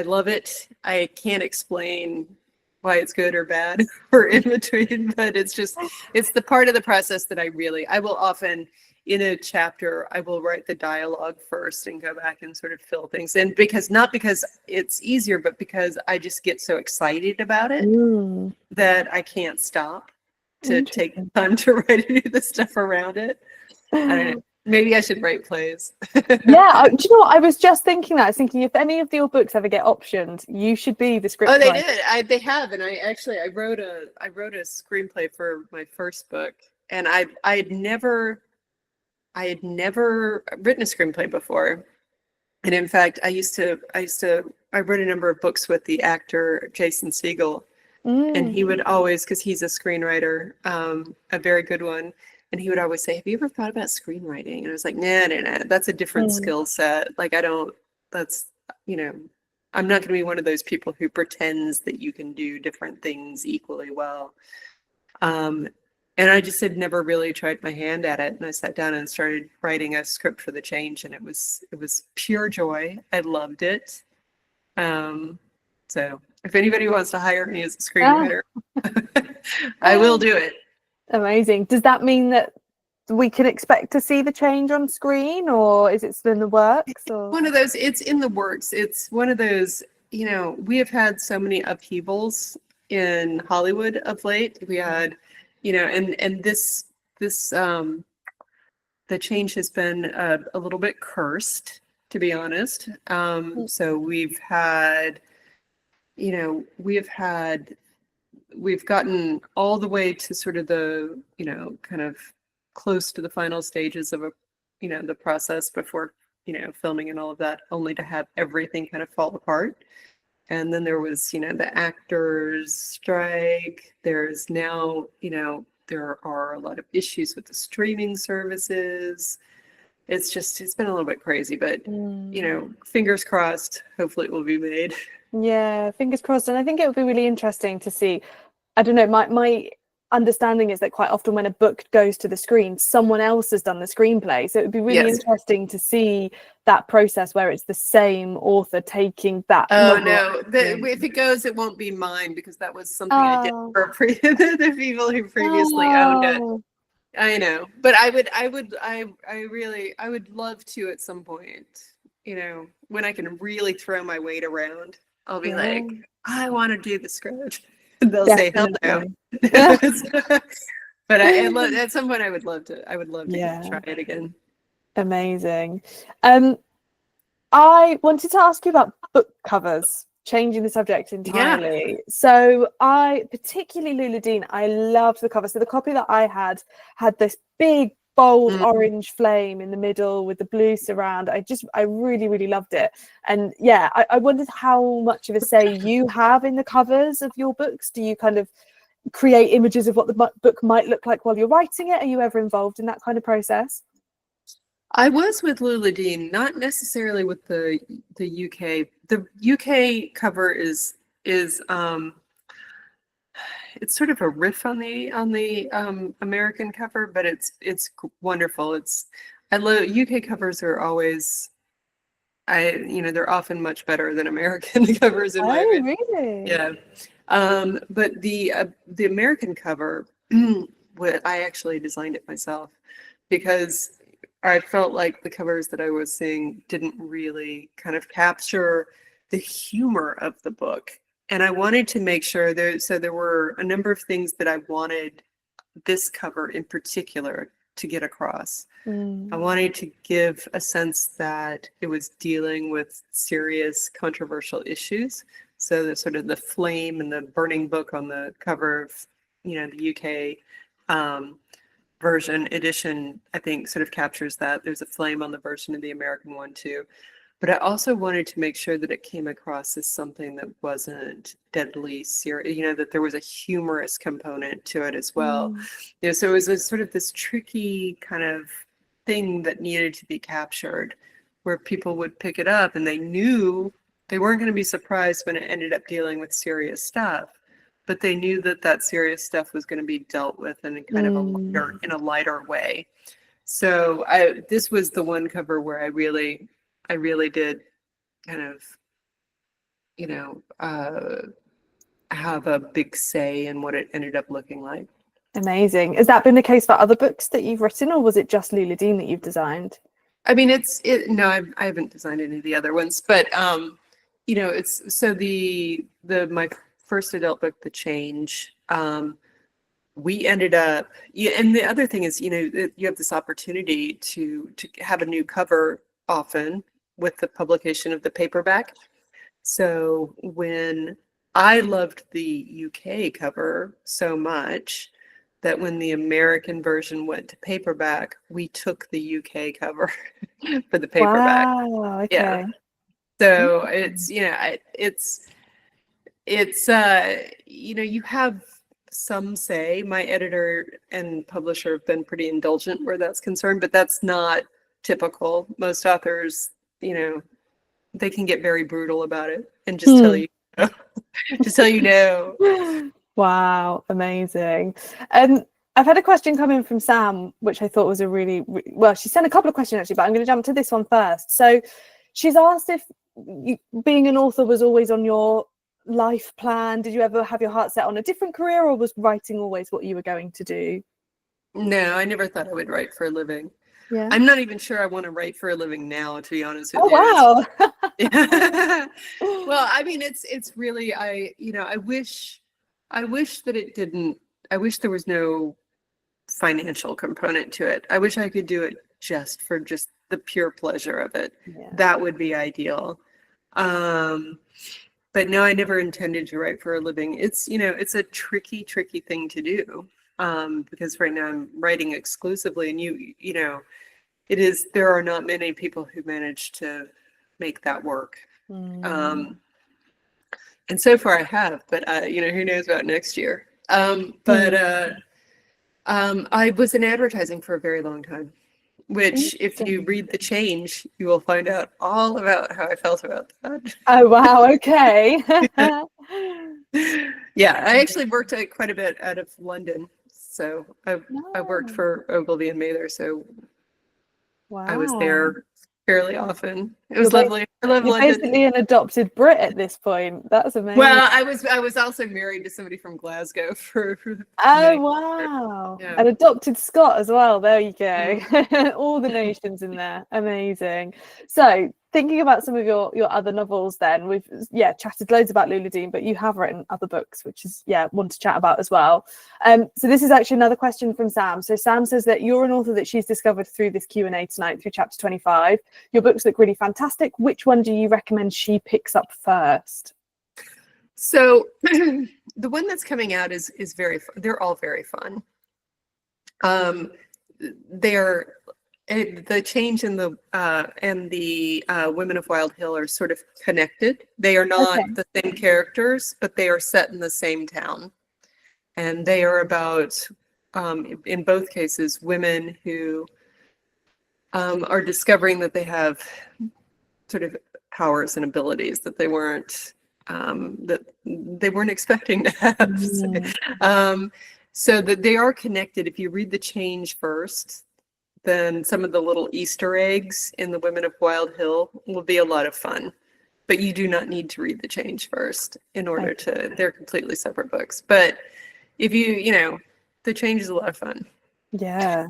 love it. I can't explain why it's good or bad or in between, but it's the part of the process that I will often, in a chapter, I will write the dialogue first and go back and sort of fill things in, not because it's easier, but because I just get so excited about it that I can't stop to take time to write any of the stuff around it. I don't know. Maybe I should write plays. Yeah, do you know what? I was just thinking that. I was thinking if any of your books ever get optioned, you should be the script. Oh, they writer. did. They have, and I wrote a screenplay for my first book, and I had never written a screenplay before. And in fact, I wrote a number of books with the actor Jason Segel, and he would always, because he's a screenwriter, a very good one. And he would always say, have you ever thought about screenwriting? And I was like, nah, that's a different skill set. Like, I'm not going to be one of those people who pretends that you can do different things equally well. And I just had never really tried my hand at it. And I sat down and started writing a script for The Change, and it was pure joy. I loved it. So if anybody wants to hire me as a screenwriter, I will do it. Amazing. Does that mean that we can expect to see The Change on screen, or is it still in the works? Or? One of those, it's in the works. It's one of those, we have had so many upheavals in Hollywood of late. We had, and this, The Change has been a little bit cursed, to be honest. So we've gotten all the way to sort of the, kind of close to the final stages of the process before, filming and all of that, only to have everything kind of fall apart. And then there was, the actors strike. There's now, there are a lot of issues with the streaming services. It's been a little bit crazy, but, fingers crossed, hopefully it will be made. Yeah, fingers crossed. And I think it would be really interesting to see. I don't know, my understanding is that quite often when a book goes to the screen, someone else has done the screenplay. So it would be really interesting to see that process where it's the same author taking that. Oh, no. If it goes, it won't be mine, because that was something I did for the people who previously owned it. I know. But I would love to at some point, when I can really throw my weight around, I'll be like, I want to do the script. They'll say, hell no. But at some point I would love to try it again. Amazing. I wanted to ask you about book covers, changing the subject entirely. Yeah. So I, particularly Lula Dean, I loved the cover. So the copy that I had this big bold Mm. orange flame in the middle with the blue surround. I really, really loved it. And yeah, I wondered how much of a say you have in the covers of your books. Do you kind of create images of what the book might look like while you're writing it? Are you ever involved in that kind of process? I was with Lula Dean, not necessarily with the UK. The UK cover is it's sort of a riff on the American cover, but it's wonderful. I love UK covers are always they're often much better than American covers in my Oh, opinion. really? Yeah. But the American cover, I actually designed it myself because I felt like the covers that I was seeing didn't really kind of capture the humor of the book. And I wanted to make sure there were a number of things that I wanted this cover in particular to get across. I wanted to give a sense that it was dealing with serious controversial issues. So the sort of the flame and the burning book on the cover of, the UK version edition, I think sort of captures that. There's a flame on the version of the American one too. But I also wanted to make sure that it came across as something that wasn't deadly serious, that there was a humorous component to it as well. So it was sort of this tricky kind of thing that needed to be captured where people would pick it up and they knew they weren't going to be surprised when it ended up dealing with serious stuff, but they knew that serious stuff was going to be dealt with in kind of a lighter way. So this was the one cover where I really did kind of, have a big say in what it ended up looking like. Amazing. Has that been the case for other books that you've written, or was it just Lula Dean that you've designed? I mean, no, I haven't designed any of the other ones, but it's so my first adult book, The Change, we ended up, and the other thing is, you have this opportunity to have a new cover often with the publication of the paperback. So when I loved the UK cover so much that when the American version went to paperback, we took the UK cover for the paperback. Wow, okay. Yeah. So it's, you have some say. My editor and publisher have been pretty indulgent where that's concerned, but that's not typical. Most authors, they can get very brutal about it and just tell you, just tell you no. Wow, amazing. I've had a question come in from Sam, which I thought was a really, well, she sent a couple of questions actually, but I'm going to jump to this one first. So she's asked if being an author was always on your life plan. Did you ever have your heart set on a different career, or was writing always what you were going to do? No, I never thought I would write for a living. Yeah. I'm not even sure I want to write for a living now, to be honest with you. Wow. Well, I mean, it's really, I wish that it didn't, I wish there was no financial component to it. I wish I could do it just for just the pure pleasure of it. Yeah. That would be ideal. But no, I never intended to write for a living. It's, it's a tricky thing to do. Because right now I'm writing exclusively, and there are not many people who manage to make that work. And so far I have, but who knows about next year. I was in advertising for a very long time, which if you read The Change, you will find out all about how I felt about that. Oh, wow. Okay. Yeah, I actually worked quite a bit out of London. So I worked for Ogilvy and Mather, so I was there fairly often. It was lovely. I love You're London. basically an adopted Brit at this point. That's amazing. Well, I was also married to somebody from Glasgow for oh wow. Yeah. An adopted Scot as well. There you go. All the nations in there. Amazing. So thinking about some of your other novels, then we've chatted loads about Lula Dean, but you have written other books, which is one to chat about as well. So this is actually another question from Sam. So Sam says that you're an author that she's discovered through this Q&A tonight, through chapter 25. Your books look really fantastic. Which one do you recommend she picks up first? So the one that's coming out is very fun. They're all very fun. they're the change in the Women of Wild Hill are sort of connected. They are not Okay. the same characters, but they are set in the same town, and they are about in both cases women who are discovering that they have sort of powers and abilities that they weren't expecting to have. Mm. So that they are connected. If you read The Change first, then some of the little Easter eggs in the Women of Wild Hill will be a lot of fun. But you do not need to read The Change first in order to, they're completely separate books. But if The Change is a lot of fun. Yeah.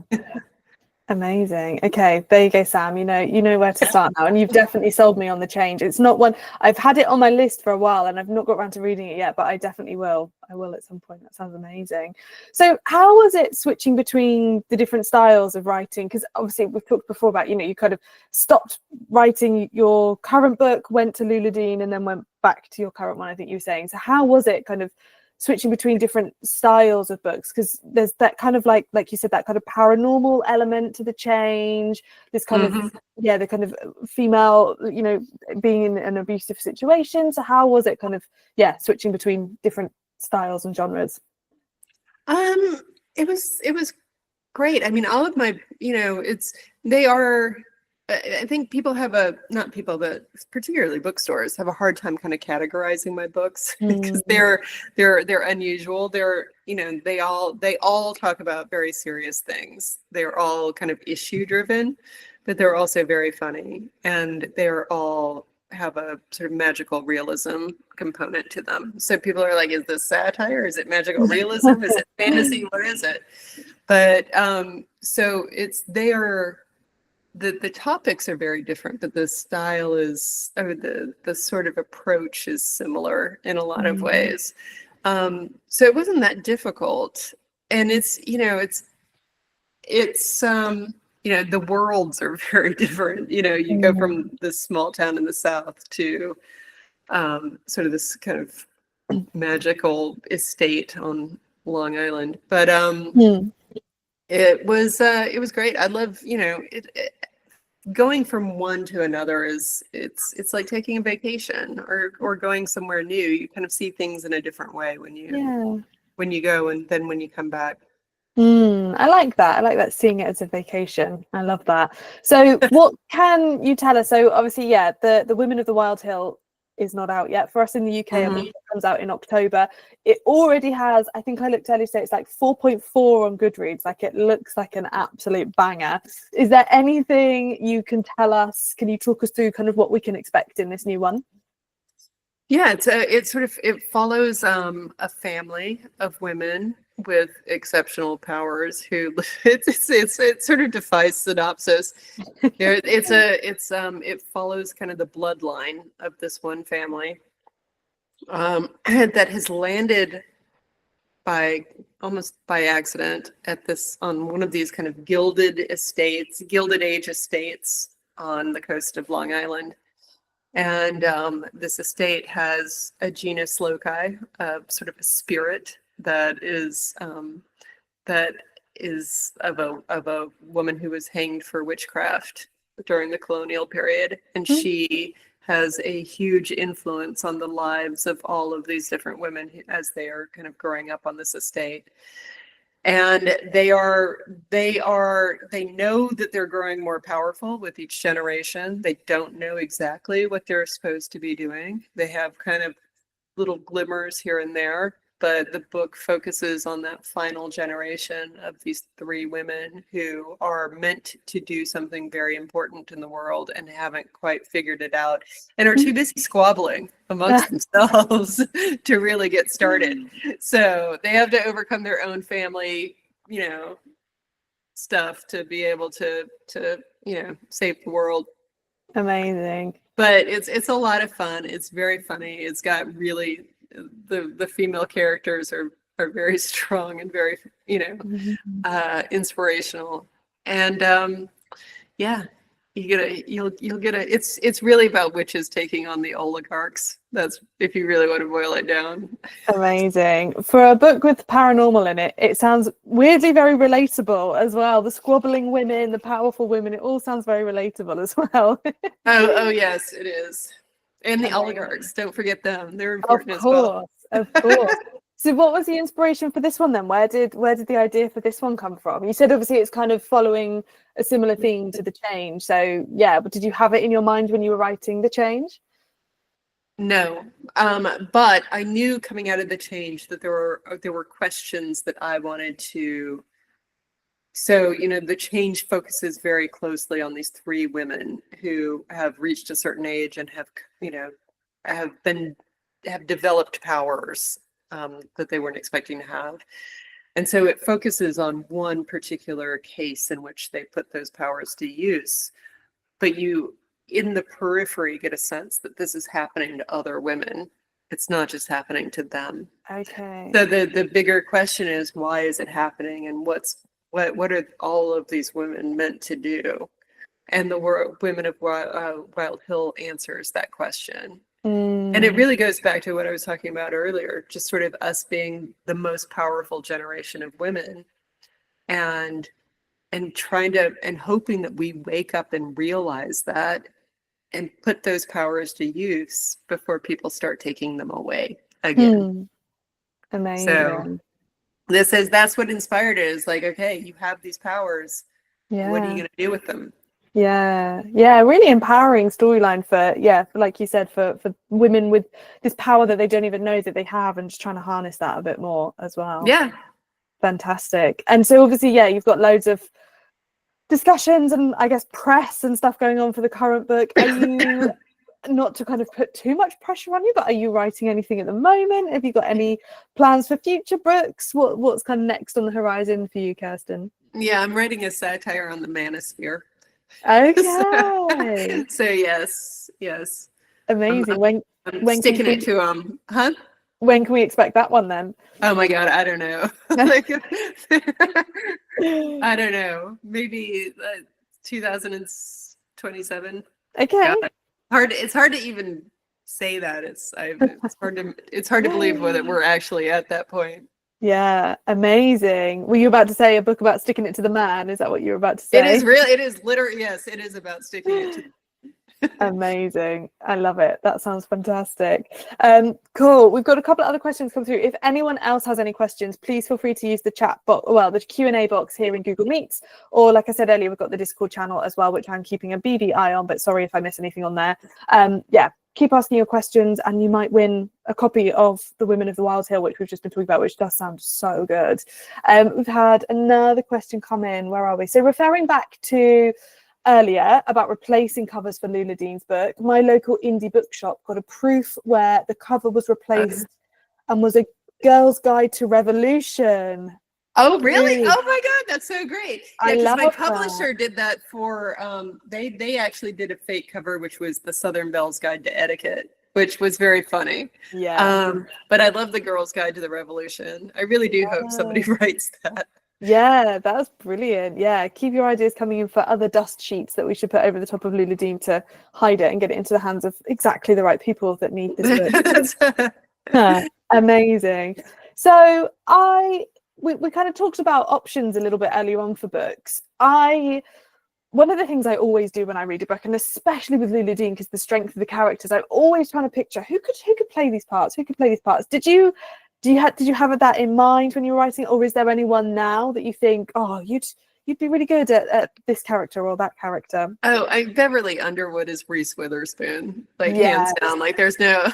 Amazing. Okay, there you go, Sam. You know where to start now, and you've definitely sold me on The Change. It's not one I've had it on my list for a while, and I've not got around to reading it yet, but I definitely will. I will at some point. That sounds amazing. So, how was it switching between the different styles of writing? Because obviously, we've talked before about you kind of stopped writing your current book, went to Luladine, and then went back to your current one. I think you were saying. So, how was it kind of switching between different styles of books, because there's that kind of like you said, that kind of paranormal element to The Change, this kind of the kind of female being in an abusive situation. So how was it kind of switching between different styles and genres? It was great. I mean, all of my they are, I think people have not people, but particularly bookstores have a hard time kind of categorizing my books because they're unusual. They're, they all talk about very serious things. They're all kind of issue driven, but they're also very funny, and they're all have a sort of magical realism component to them. So people are like, is this satire? Is it magical realism? Is it fantasy? What is it? But so the topics are very different, but the style is, or the sort of approach is similar in a lot of ways. So it wasn't that difficult. And it's the worlds are very different. You go from this small town in the South to sort of this kind of magical estate on Long Island. But it was great. I love, going from one to another it's like taking a vacation or going somewhere new. You kind of see things in a different way when you go, and then when you come back. I like that, seeing it as a vacation. I love that. So what can you tell us? So obviously, the Women of the Wild Hill is not out yet for us in the UK. I believe it comes out in October. It already has, I think I looked earlier today, it's like 4.4 on Goodreads. Like, it looks like an absolute banger. Is there anything you can tell us? Can you talk us through kind of what we can expect in this new one? Yeah, it follows a family of women with exceptional powers who it sort of defies synopsis. It follows kind of the bloodline of this one family that has landed almost by accident on one of these kind of gilded age estates on the coast of Long Island. And this estate has a genus loci, sort of a spirit that is of a woman who was hanged for witchcraft during the colonial period, and she has a huge influence on the lives of all of these different women as they are kind of growing up on this estate. And they know that they're growing more powerful with each generation. They don't know exactly what they're supposed to be doing. They have kind of little glimmers here and there, but the book focuses on that final generation of these three women who are meant to do something very important in the world and haven't quite figured it out, and are too busy squabbling amongst themselves to really get started. So they have to overcome their own family, stuff to be able to save the world. Amazing. But it's a lot of fun. It's very funny. It's got really the female characters are very strong and very inspirational, and you'll get a it's really about witches taking on the oligarchs. That's if you really want to boil it down. Amazing. For a book with paranormal in it, it sounds weirdly very relatable as well. The squabbling women, the powerful women, it all sounds very relatable as well. Oh yes, it is. And the Amazing. oligarchs, don't forget them. They're Of important as well. course, of course. So what was the inspiration for this one then? Where did the idea for this one come from? You said obviously it's kind of following a similar theme to The Change. So yeah, but did you have it in your mind when you were writing The Change? No, but I knew coming out of The Change that there were questions that I wanted to. So, The Change focuses very closely on these three women who have reached a certain age and have, have developed powers that they weren't expecting to have. And so it focuses on one particular case in which they put those powers to use. But you, in the periphery, get a sense that this is happening to other women. It's not just happening to them. Okay. So the bigger question is, why is it happening, and what are all of these women meant to do? And the Women of Wild Hill answers that question. And it really goes back to what I was talking about earlier, just sort of us being the most powerful generation of women, and hoping that we wake up and realize that and put those powers to use before people start taking them away again. Amazing. So that's what inspired it, is like, okay, you have these powers. Yeah. What are you going to do with them? Yeah, really empowering storyline for like you said, for women with this power that they don't even know that they have, and just trying to harness that a bit more as well. Yeah. Fantastic. And so obviously, you've got loads of discussions and I guess press and stuff going on for the current book. Are you, not to kind of put too much pressure on you, but are you writing anything at the moment? Have you got any plans for future books? What's kind of next on the horizon for you, Kirsten? Yeah, I'm writing a satire on the manosphere. Okay. So yes. Amazing. I'm sticking it to huh? When can we expect that one then? Oh my God, I don't know. I don't know. Maybe 2027. Okay. God. It's hard to even say that. It's hard to believe that we're actually at that point. Yeah, amazing. Were you about to say a book about sticking it to the man? Is that what you were about to say? It is literally, yes, it is about sticking it to Amazing. I love it. That sounds fantastic. Cool. We've got a couple of other questions come through. If anyone else has any questions, please feel free to use the chat box, the Q&A box here in Google Meets, or like I said earlier, we've got the Discord channel as well, which I'm keeping a beady eye on, but sorry if I miss anything on there. Keep asking your questions and you might win a copy of The Women of the Wild Hill, which we've just been talking about, which does sound so good. We've had another question come in. Where are we? So referring back to earlier about replacing covers for Lula Dean's book, my local indie bookshop got a proof where the cover was replaced and was a Girl's Guide to Revolution. Oh, really? Oh my God, that's so great. Yeah, because my publisher that. did that for, they actually did a fake cover, which was the Southern Belle's Guide to Etiquette, which was very funny. Yeah. But I love the Girl's Guide to the Revolution. I really do hope somebody writes that. Yeah, that's brilliant. Yeah, keep your ideas coming in for other dust sheets that we should put over the top of Lula Dean to hide it and get it into the hands of exactly the right people that need this book. Amazing. So we kind of talked about options a little bit earlier on for books. One of the things I always do when I read a book, and especially with Lula Dean, because the strength of the characters, I'm always trying to picture who could play these parts. Did you have that in mind when you were writing, or is there anyone now that you think, oh, you'd be really good at this character or that character? Oh, Beverly Underwood is Reese Witherspoon, hands down. There's no,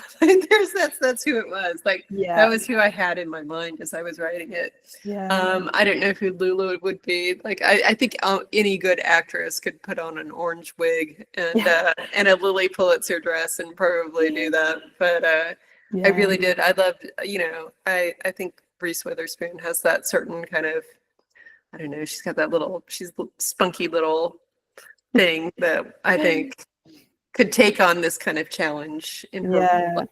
that's who it was. That was who I had in my mind as I was writing it. Yeah. I don't know who Lulu would be. I think any good actress could put on an orange wig and a Lily Pulitzer dress and probably do that. But I really did. I loved, I think Reese Witherspoon has that certain kind of, I don't know, she's got that she's spunky little thing that I think could take on this kind of challenge in her life.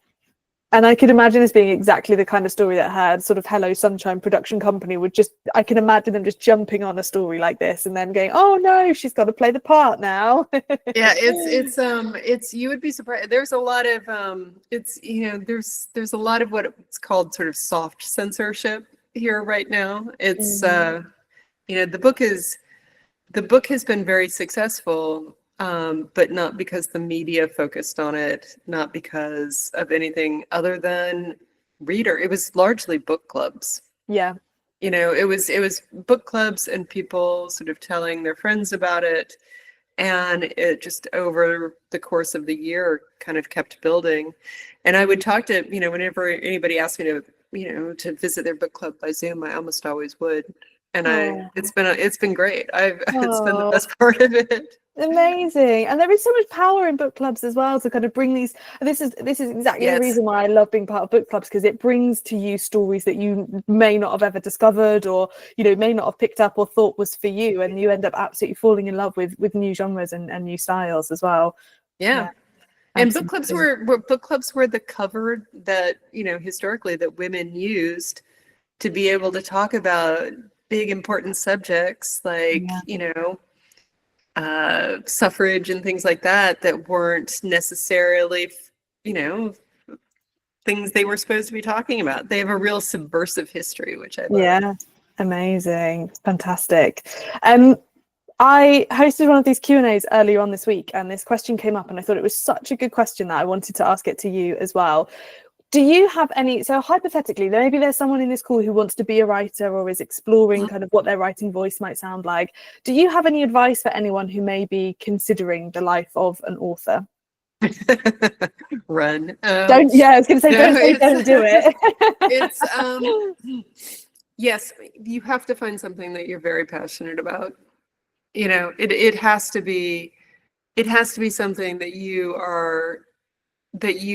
And I could imagine this being exactly the kind of story that had sort of Hello Sunshine production company would just, I can imagine them just jumping on a story like this and then going, oh no, she's got to play the part now. Yeah, it's you would be surprised. There's a lot of there's a lot of what's called sort of soft censorship here right now. It's the book has been very successful, but not because the media focused on it, not because of anything other than reader. It was largely book clubs. Yeah. It was book clubs and people sort of telling their friends about it. And it just over the course of the year kind of kept building. And I would talk to, whenever anybody asked me to visit their book club by Zoom, I almost always would. And it's been great. It's been the best part of it. Amazing. And there is so much power in book clubs as well to kind of bring these. This is exactly the reason why I love being part of book clubs, because it brings to you stories that you may not have ever discovered, or may not have picked up or thought was for you, and you end up absolutely falling in love with new genres and new styles as well. Yeah. And book clubs were the cover that historically that women used to be able to talk about big important subjects like suffrage and things like that weren't necessarily things they were supposed to be talking about. They have a real subversive history, which I love. Yeah, amazing, fantastic. I hosted one of these Q&As earlier on this week, and this question came up, and I thought it was such a good question that I wanted to ask it to you as well. Do you have any, so hypothetically, maybe there's someone in this call who wants to be a writer or is exploring kind of what their writing voice might sound like. Do you have any advice for anyone who may be considering the life of an author? Run. I was going to say, don't do it. Yes, you have to find something that you're very passionate about. It has to be something that you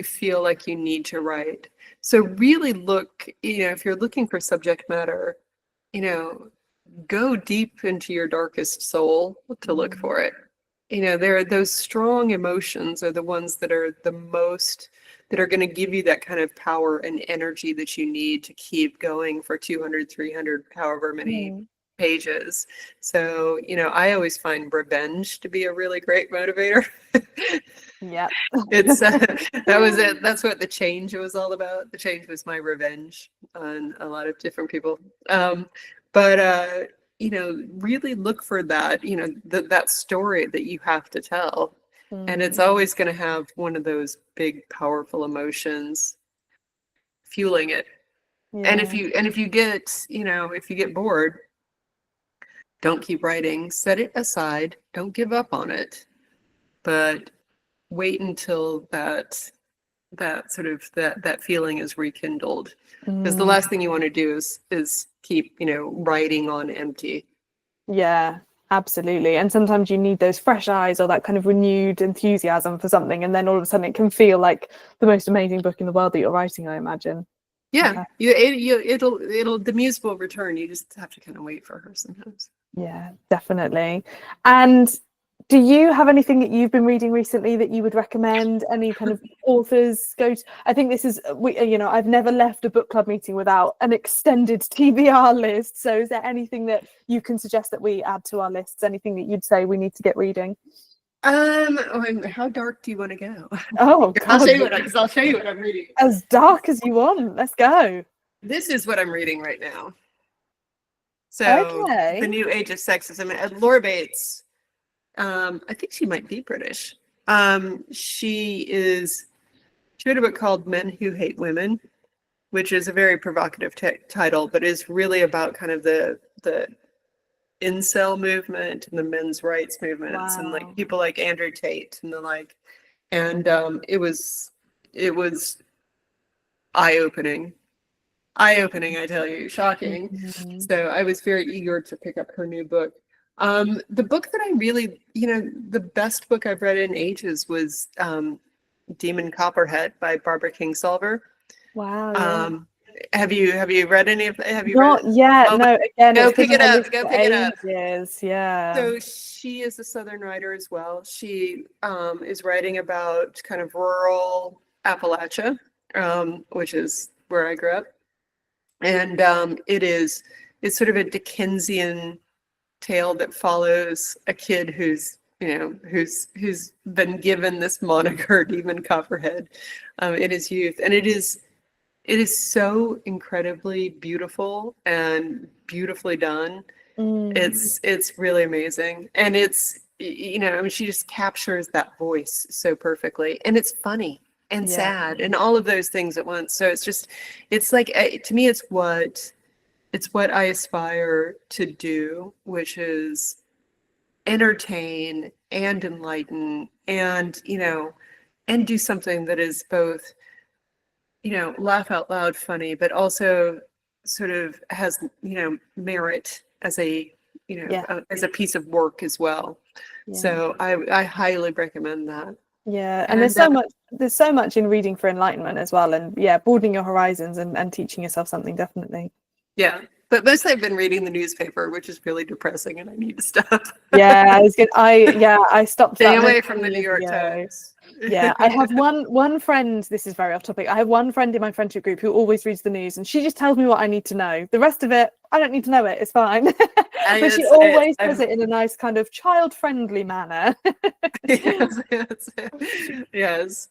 feel like you need to write. So really look, if you're looking for subject matter, go deep into your darkest soul to look for it. There are those strong emotions are the ones that are the most, that are going to give you that kind of power and energy that you need to keep going for 200, 300, however many pages. So, I always find revenge to be a really great motivator. Yeah. It's that was it. That's what The Change was all about. The Change was my revenge on a lot of different people. But really look for that, that story that you have to tell. And it's always going to have one of those big, powerful emotions fueling it. Yeah. And if you get bored, don't keep writing, set it aside, don't give up on it, but wait until that feeling is rekindled. Because the last thing you want to do is keep, writing on empty. Yeah, absolutely. And sometimes you need those fresh eyes or that kind of renewed enthusiasm for something, and then all of a sudden it can feel like the most amazing book in the world that you're writing, I imagine. Yeah, the muse will return. You just have to kind of wait for her sometimes. Yeah, definitely. And do you have anything that you've been reading recently that you would recommend? Any kind of authors I think this is, I've never left a book club meeting without an extended TBR list. So is there anything that you can suggest that we add to our lists? Anything that you'd say we need to get reading? How dark do you want to go? Oh, God. I'll show you what I'm reading. As dark as you want. Let's go. This is what I'm reading right now. So The New Age of Sexism. Laura Bates. I think she might be British. She wrote a book called Men Who Hate Women, which is a very provocative title, but is really about kind of the incel movement and the men's rights movements. Wow. And like people like Andrew Tate and the like. And it was eye-opening, I tell you, shocking. Mm-hmm. So I was very eager to pick up her new book. The book that I really, the best book I've read in ages was Demon Copperhead by Barbara Kingsolver. Wow. Yeah. Have you read any of? Have you not read? yet? Oh, no. Again, go pick it up. Go pick it up. Yeah. So she is a Southern writer as well. She is writing about kind of rural Appalachia. which is where I grew up. And it's sort of a Dickensian tale that follows a kid who's been given this moniker Demon Copperhead in his youth, and it is so incredibly beautiful and beautifully done. It's really amazing, and it's I mean, she just captures that voice so perfectly, and it's funny and sad and all of those things at once. So it's like, to me, it's what I aspire to do, which is entertain and enlighten and and do something that is both laugh out loud funny, but also sort of has merit as a as a piece of work as well. So I highly recommend that. And there's so much in reading for enlightenment as well, and broadening your horizons and teaching yourself something, definitely. But mostly I've been reading the newspaper, which is really depressing, and I need to stop. I stopped. Stay away from the New York Times. I have one friend, this is very off topic, I have one friend in my friendship group who always reads the news, and she just tells me what I need to know. The rest of it, I don't need to know it, it's fine. But she always does it in a nice kind of child-friendly manner. Yes.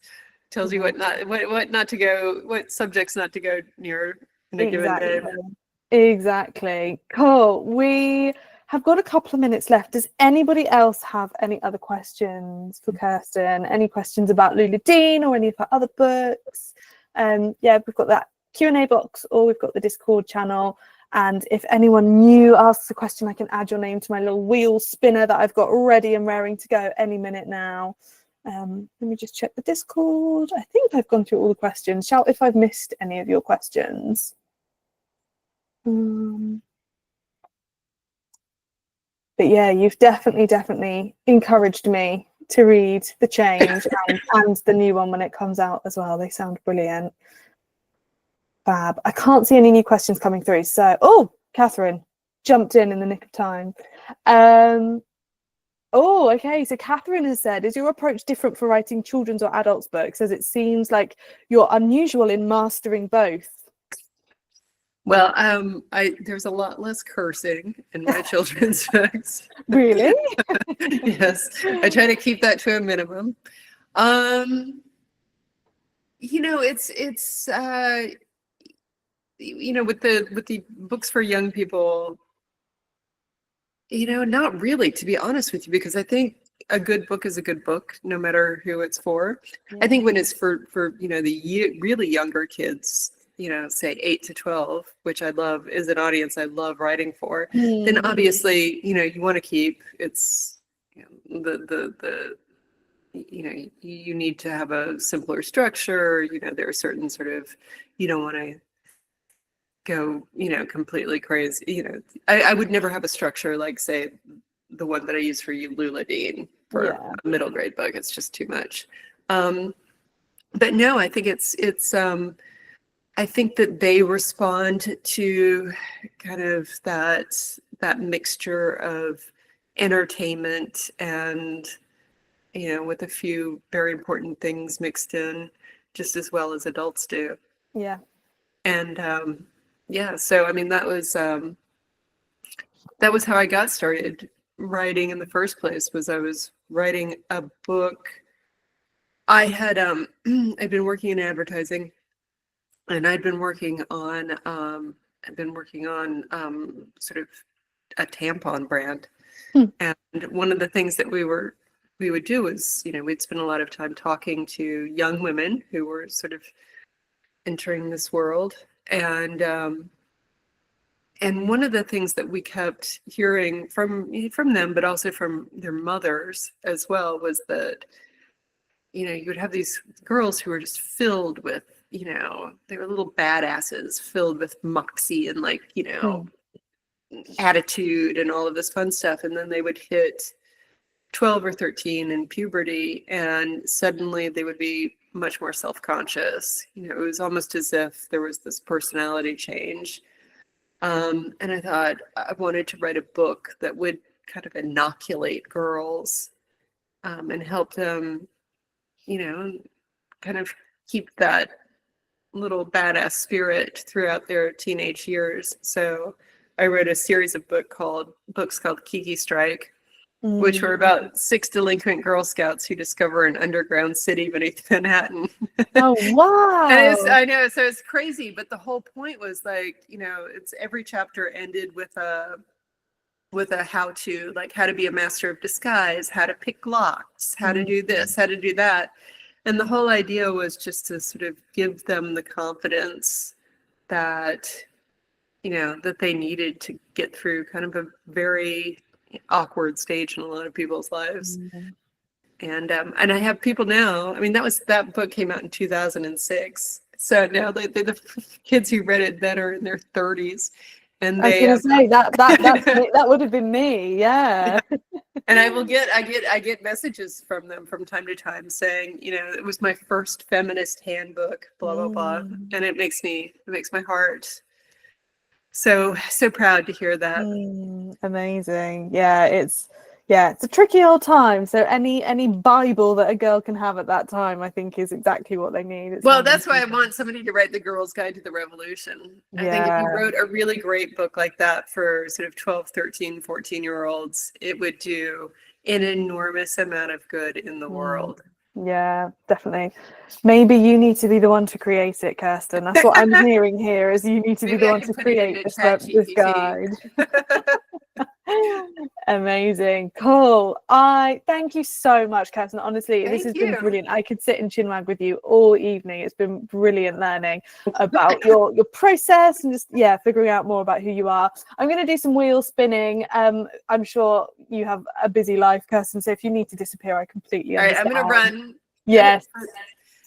Tells you what not to go, what subjects not to go near in a given day. Exactly. Cool. We have got a couple of minutes left. Does anybody else have any other questions for Kirsten? Any questions about Lula Dean or any of her other books? We've got that Q&A box, or we've got the Discord channel. And if anyone new asks a question, I can add your name to my little wheel spinner that I've got ready and raring to go any minute now. Let me just check the Discord. I think I've gone through all the questions. Shout if I've missed any of your questions. But you've definitely encouraged me to read The Change and the new one when it comes out as well. They sound brilliant. Fab. I can't see any new questions coming through. So, Catherine jumped in the nick of time. Okay. So Catherine has said, is your approach different for writing children's or adults books, as it seems like you're unusual in mastering both? Well, there's a lot less cursing in my children's books. Really? Yes, I try to keep that to a minimum. It's with the books for young people, not really, to be honest with you, because I think a good book is a good book, no matter who it's for. I think when it's for the really younger kids, say 8 to 12, which I love, is an audience I love writing for, then obviously, you want to keep it's you need to have a simpler structure. There are certain sort of, you don't want to go, completely crazy. I would never have a structure like, say, the one that I use for you, Lula Dean, for a middle grade book. It's just too much. But no, I think it's I think that they respond to kind of that mixture of entertainment and, with a few very important things mixed in, just as well as adults do. Yeah. And so I mean, that was how I got started writing in the first place. Was I was writing a book. I had I'd been working in advertising. And I'd been working on sort of a tampon brand. And one of the things that we would do was, we'd spend a lot of time talking to young women who were sort of entering this world. And one of the things that we kept hearing from them, but also from their mothers as well, was that, you would have these girls who were just filled with, they were little badasses filled with moxie and attitude and all of this fun stuff. And then they would hit 12 or 13 in puberty, and suddenly they would be much more self-conscious. It was almost as if there was this personality change. And I thought I wanted to write a book that would kind of inoculate girls and help them, kind of keep that little badass spirit throughout their teenage years. So I wrote a series of books called Kiki Strike, which were about 6 delinquent Girl Scouts who discover an underground city beneath Manhattan. Oh, wow. And I know, so it's crazy, but the whole point was like, you know, it's every chapter ended with a how to, like how to be a master of disguise, how to pick locks, how to do this, how to do that. And the whole idea was just to sort of give them the confidence that, you know, that they needed to get through kind of a very awkward stage in a lot of people's lives. And I have people now, I mean, that book came out in 2006. So now the kids who read it then are in their 30s. And I was going to say that would have been me, yeah. And I get messages from them from time to time saying, you know, it was my first feminist handbook, blah blah blah, and it makes my heart so proud to hear that. Amazing. Yeah, it's a tricky old time. So any Bible that a girl can have at that time, I think, is exactly what they need. Well, that's why I want somebody to write The Girl's Guide to the Revolution. I think if you wrote a really great book like that for sort of 12, 13, 14-year-olds, it would do an enormous amount of good in the world. Yeah, definitely. Maybe you need to be the one to create it, Kirsten. That's what I'm hearing here, is you need to be the one to create this guide. Amazing. Cool. I thank you so much, Kirsten. Honestly, this has been brilliant. I could sit and chinwag with you all evening. It's been brilliant learning about your process and just figuring out more about who you are. I'm going to do some wheel spinning. I'm sure you have a busy life, Kirsten, so if you need to disappear, I completely understand. All right, I'm going to run. Yes.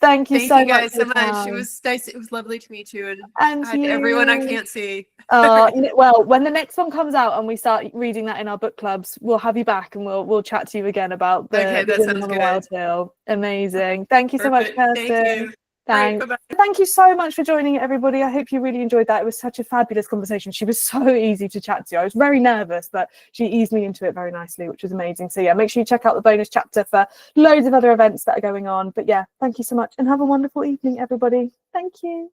Thank you so much. Thank you guys so much. It was nice. It was lovely to meet you and everyone I can't see. Well, when the next one comes out and we start reading that in our book clubs, we'll have you back and we'll chat to you again about the Women on the Wild Hill. Amazing. Thank you so much, Kirsten. Thank you. Thanks. Right, thank you so much for joining, everybody. I hope you really enjoyed that. It was such a fabulous conversation. She was so easy to chat to. I was very nervous, but she eased me into it very nicely, which was amazing. So make sure you check out the bonus chapter for loads of other events that are going on. But thank you so much and have a wonderful evening, everybody. Thank you.